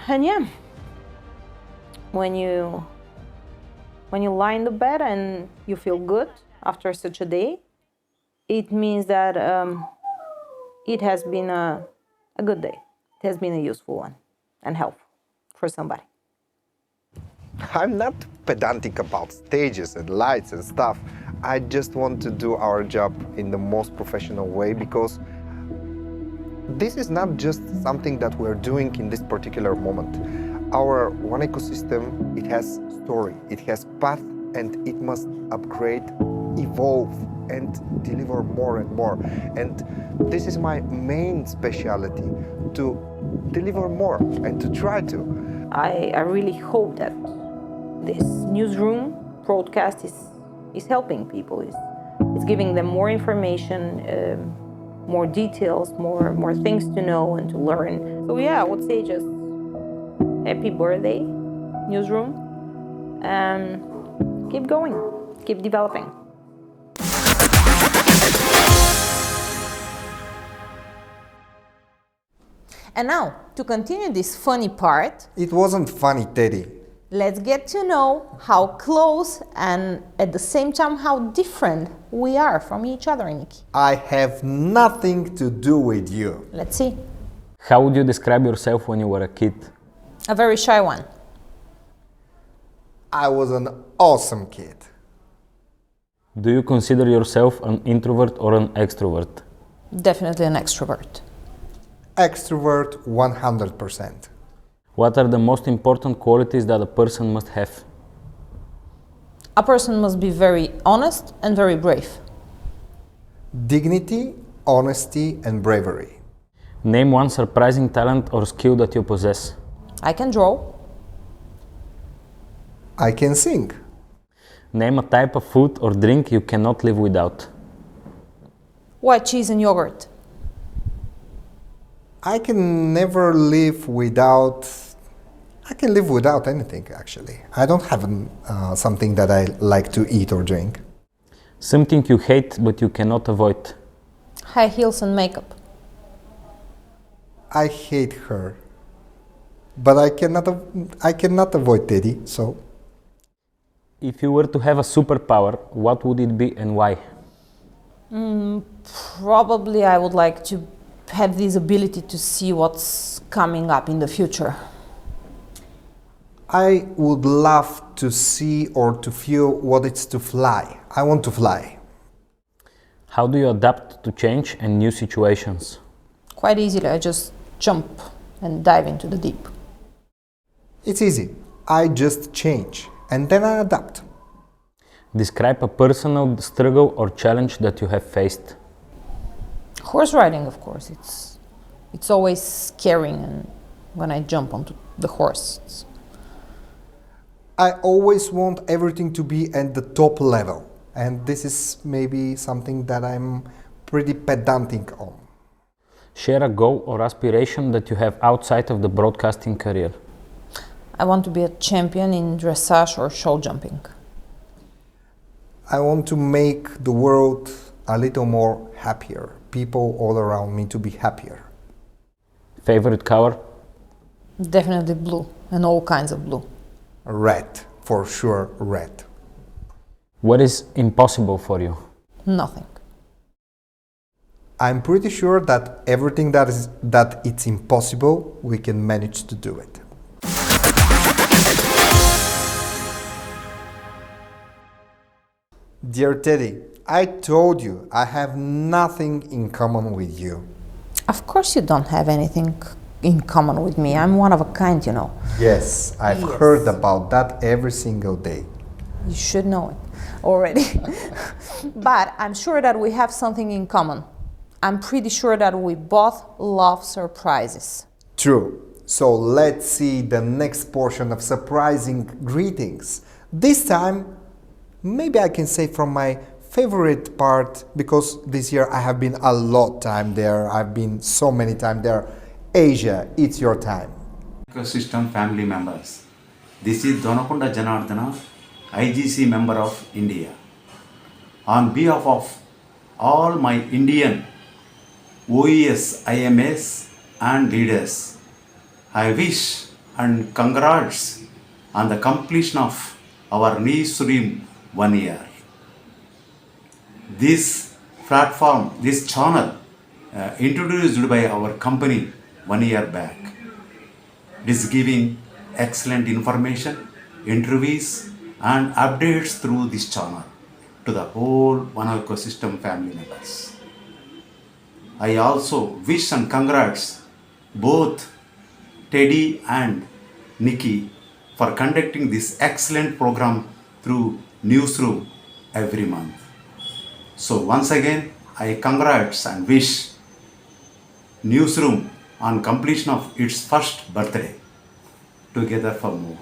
And yeah, when you lie in the bed and you feel good after such a day, it means that it has been a good day. It has been a useful one and helpful for somebody. I'm not pedantic about stages and lights and stuff. I just want to do our job in the most professional way, because this is not just something that we're doing in this particular moment. Our one ecosystem, it has story, it has path, and it must upgrade, evolve, and deliver more and more. And this is my main specialty, to deliver more and to try to. I really hope that this newsroom broadcast is helping people, is giving them more information, more details, more things to know and to learn. So yeah, I would say just happy birthday, newsroom, and keep going, keep developing. And now, to continue this funny part... It wasn't funny, Teddy. Let's get to know how close and at the same time how different we are from each other, Nikki. I have nothing to do with you. Let's see. How would you describe yourself when you were a kid? A very shy one. I was an awesome kid. Do you consider yourself an introvert or an extrovert? Definitely an extrovert. Extrovert 100%. What are the most important qualities that a person must have? A person must be very honest and very brave. Dignity, honesty, and bravery. Name one surprising talent or skill that you possess. I can draw. I can sing. Name a type of food or drink you cannot live without. White cheese and yogurt. I can never live without... I can live without anything, actually. I don't have something that I like to eat or drink. Something you hate but you cannot avoid. High heels and makeup. I hate her. But I cannot avoid Teddy, so... If you were to have a superpower, what would it be and why? Probably I would like to have this ability to see what's coming up in the future. I would love to see or to feel what it's to fly. I want to fly. How do you adapt to change and new situations? Quite easily, I just jump and dive into the deep. It's easy. I just change and then I adapt. Describe a personal struggle or challenge that you have faced. Horse riding, of course, it's always scaring, and when I jump onto the horse. I always want everything to be at the top level, and this is maybe something that I'm pretty pedantic on. Share a goal or aspiration that you have outside of the broadcasting career. I want to be a champion in dressage or show jumping. I want to make the world a little more happier. People all around me to be happier. Favorite color? Definitely blue, and all kinds of blue. Red, for sure, red. What is impossible for you? Nothing. I'm pretty sure that everything that it's impossible, we can manage to do it. Dear Teddy, I told you I have nothing in common with you. Of course you don't have anything in common with me. I'm one of a kind, you know. Yes, I've heard about that every single day. You should know it already. But I'm sure that we have something in common. I'm pretty sure that we both love surprises. True. So let's see the next portion of surprising greetings. This time, maybe I can say from my favorite part, because this year I have been a lot time there. I've been so many times there. Asia, it's your time. Ecosystem family members. This is Donakunda Janardana, IGC member of India. On behalf of all my Indian OES, IMS and leaders, I wish and congrats on the completion of our NEWSROOM 1 year. This platform, this channel, introduced by our company 1 year back. It is giving excellent information, interviews and updates through this channel to the whole One Ecosystem family members. I also wish and congrats both Teddy and Nikki for conducting this excellent program through NEWSROOM every month. So once again, I congrats and wish NEWSROOM on completion of its first birthday. Together for more.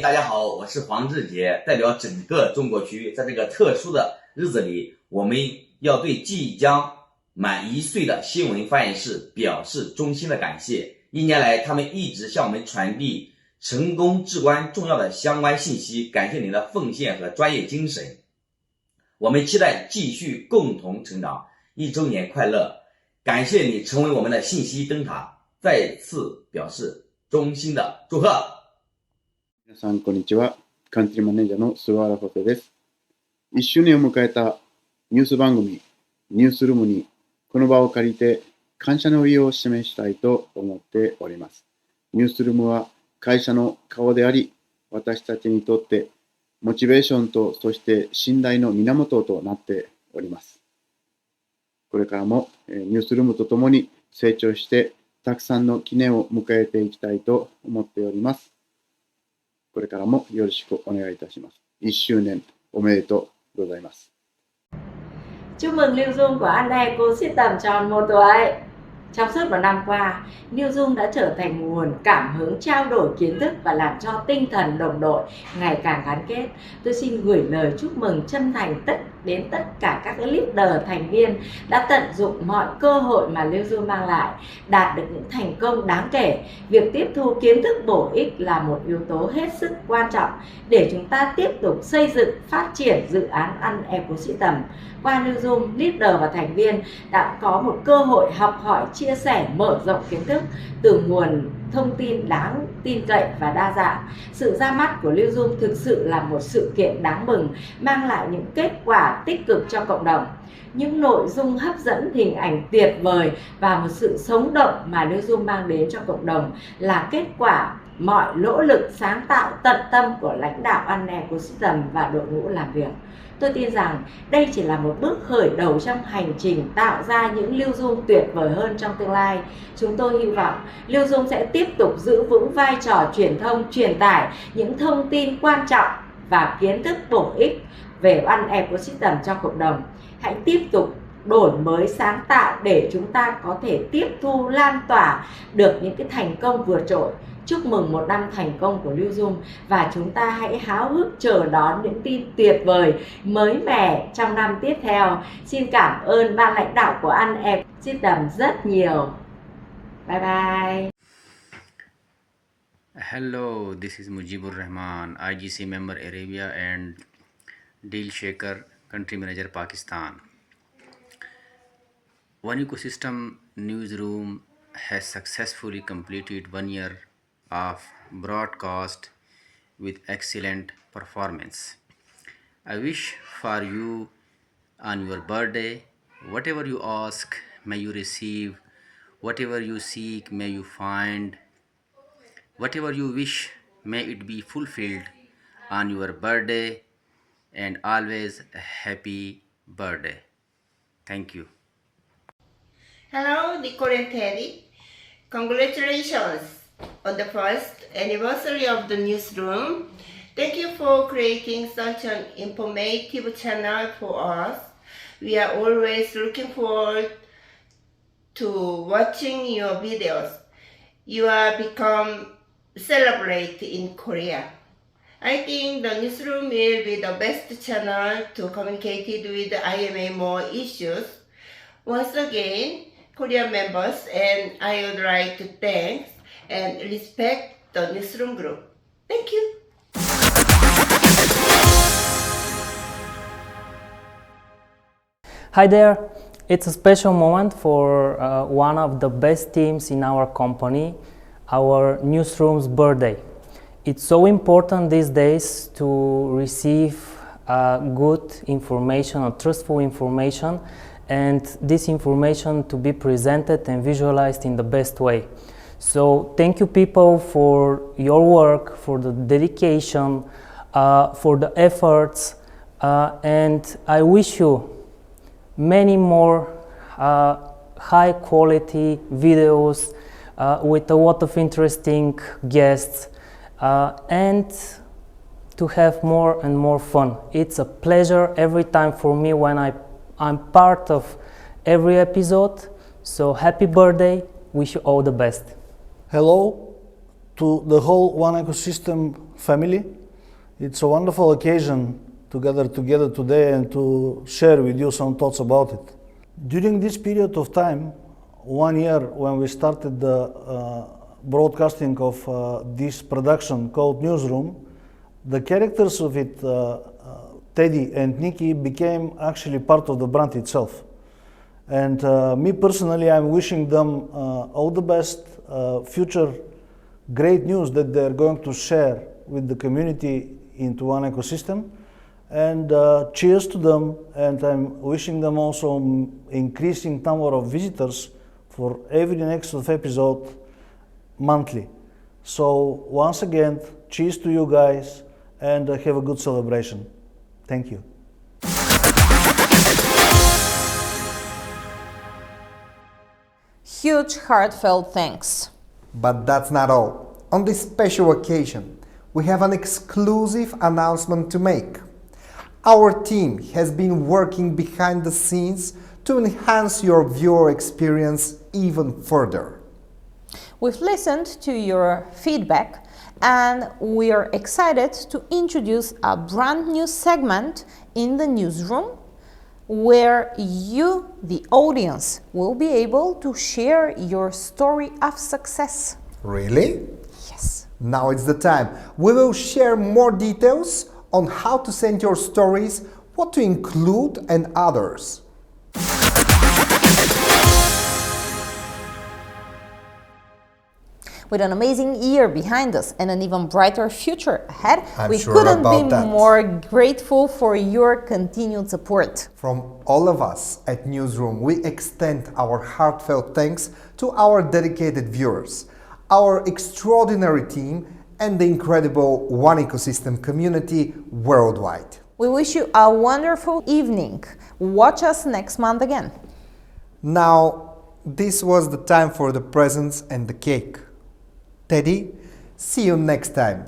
大家好，我是黄志杰，代表整个中国区，在这个特殊的日子里，我们要对即将满1岁的新闻发言室表示衷心的感谢。1年来，他们一直向我们传递成功至关重要的相关信息，感谢您的奉献和专业精神。我们期待继续共同成长，1周年快乐！感谢你成为我们的信息灯塔，再次表示衷心的祝贺。皆さんこんにちは。カントリーマネージャーの菅原ホセです。1周年を迎えたニュース番組ニュースルームにこの場を借りて感謝の意を示したいと思っております。ニュースルームは会社の顔であり、私たちにとってモチベーションとそして信頼の源となっております。これからもニュースルームとともに成長してたくさんの記念を迎えていきたいと思っております。これからもよろしくお願いいたします。1周年おめでとうございます。Chúc mừng Lưu Dung của An Ecosystem tròn 1 tuổi. Trong suốt một năm qua, NEWSROOM đã trở thành nguồn cảm hứng trao đổi kiến thức và làm cho tinh thần đồng đội ngày càng gắn kết. Tôi xin gửi lời chúc mừng chân thành đến tất cả các leader thành viên đã tận dụng mọi cơ hội mà NEWSROOM mang lại, đạt được những thành công đáng kể. Việc tiếp thu kiến thức bổ ích là một yếu tố hết sức quan trọng để chúng ta tiếp tục xây dựng, phát triển dự án An Ecosystem. Qua NEWSROOM, leader và thành viên đã có một cơ hội học hỏi, chia sẻ, mở rộng kiến thức từ nguồn thông tin đáng tin cậy và đa dạng. Sự ra mắt của NEWSROOM thực sự là một sự kiện đáng mừng, mang lại những kết quả tích cực cho cộng đồng. Những nội dung hấp dẫn, hình ảnh tuyệt vời và một sự sống động mà NEWSROOM mang đến cho cộng đồng là kết quả mọi nỗ lực sáng tạo tận tâm của lãnh đạo An Ecosystem và đội ngũ làm việc. Tôi tin rằng đây chỉ là một bước khởi đầu trong hành trình tạo ra những lưu dung tuyệt vời hơn trong tương lai. Chúng tôi hy vọng lưu dung sẽ tiếp tục giữ vững vai trò truyền thông, truyền tải những thông tin quan trọng và kiến thức bổ ích về One Ecosystem cho cộng đồng. Hãy tiếp tục đổi mới sáng tạo để chúng ta có thể tiếp thu lan tỏa được những cái thành công vượt trội. Chúc mừng một năm thành công của Lưu Dung và chúng ta hãy háo hức chờ đón những tin tuyệt vời mới mẻ trong năm tiếp theo. Xin cảm ơn ban lãnh đạo của One Ecosystem rất nhiều. Bye bye. Hello, this is Mujibur Rahman, IGC member Arabia and Deal Shaker Country Manager Pakistan. One Ecosystem Newsroom has successfully completed 1 year of broadcast with excellent performance. I wish for you on your birthday, whatever you ask, may you receive, whatever you seek, may you find, whatever you wish, may it be fulfilled on your birthday, and always a happy birthday. Thank you. Hello, Nicole and Teddy. Congratulations on the first anniversary of the newsroom. Thank you for creating such an informative channel for us. We are always looking forward to watching your videos. You are become celebrated in Korea. I think the newsroom will be the best channel to communicate with IMA more issues. Once again, Korean members, and I would like to thank and respect the newsroom group. Thank you. Hi there. It's a special moment for one of the best teams in our company, our newsroom's birthday. It's so important these days to receive good information or trustful information, and this information to be presented and visualized in the best way. So thank you people for your work, for the dedication, for the efforts, and I wish you many more high quality videos with a lot of interesting guests, and to have more and more fun. It's a pleasure every time for me when I'm part of every episode. So happy birthday, wish you all the best. Hello to the whole One Ecosystem family. It's a wonderful occasion to gather together today and to share with you some thoughts about it. During this period of time, 1 year when we started the broadcasting of this production called Newsroom, the characters of it, Teddy and Nikki, became actually part of the brand itself. And me personally, I'm wishing them all the best future great news that they're going to share with the community into One Ecosystem. And cheers to them, and I'm wishing them also increasing number of visitors for every next episode monthly. So once again, cheers to you guys, and have a good celebration. Thank you. Huge heartfelt thanks. But that's not all. On this special occasion, we have an exclusive announcement to make. Our team has been working behind the scenes to enhance your viewer experience even further. We've listened to your feedback, and we are excited to introduce a brand new segment in the newsroom where you, the audience, will be able to share your story of success. Really? Yes. Now it's the time. We will share more details on how to send your stories, what to include, and others. With an amazing year behind us and an even brighter future ahead, we sure couldn't be about that. more grateful for your continued support. From all of us at Newsroom, we extend our heartfelt thanks to our dedicated viewers, our extraordinary team, and the incredible One Ecosystem community worldwide. We wish you a wonderful evening. Watch us next month again. Now, this was the time for the presents and the cake. Teddy, see you next time.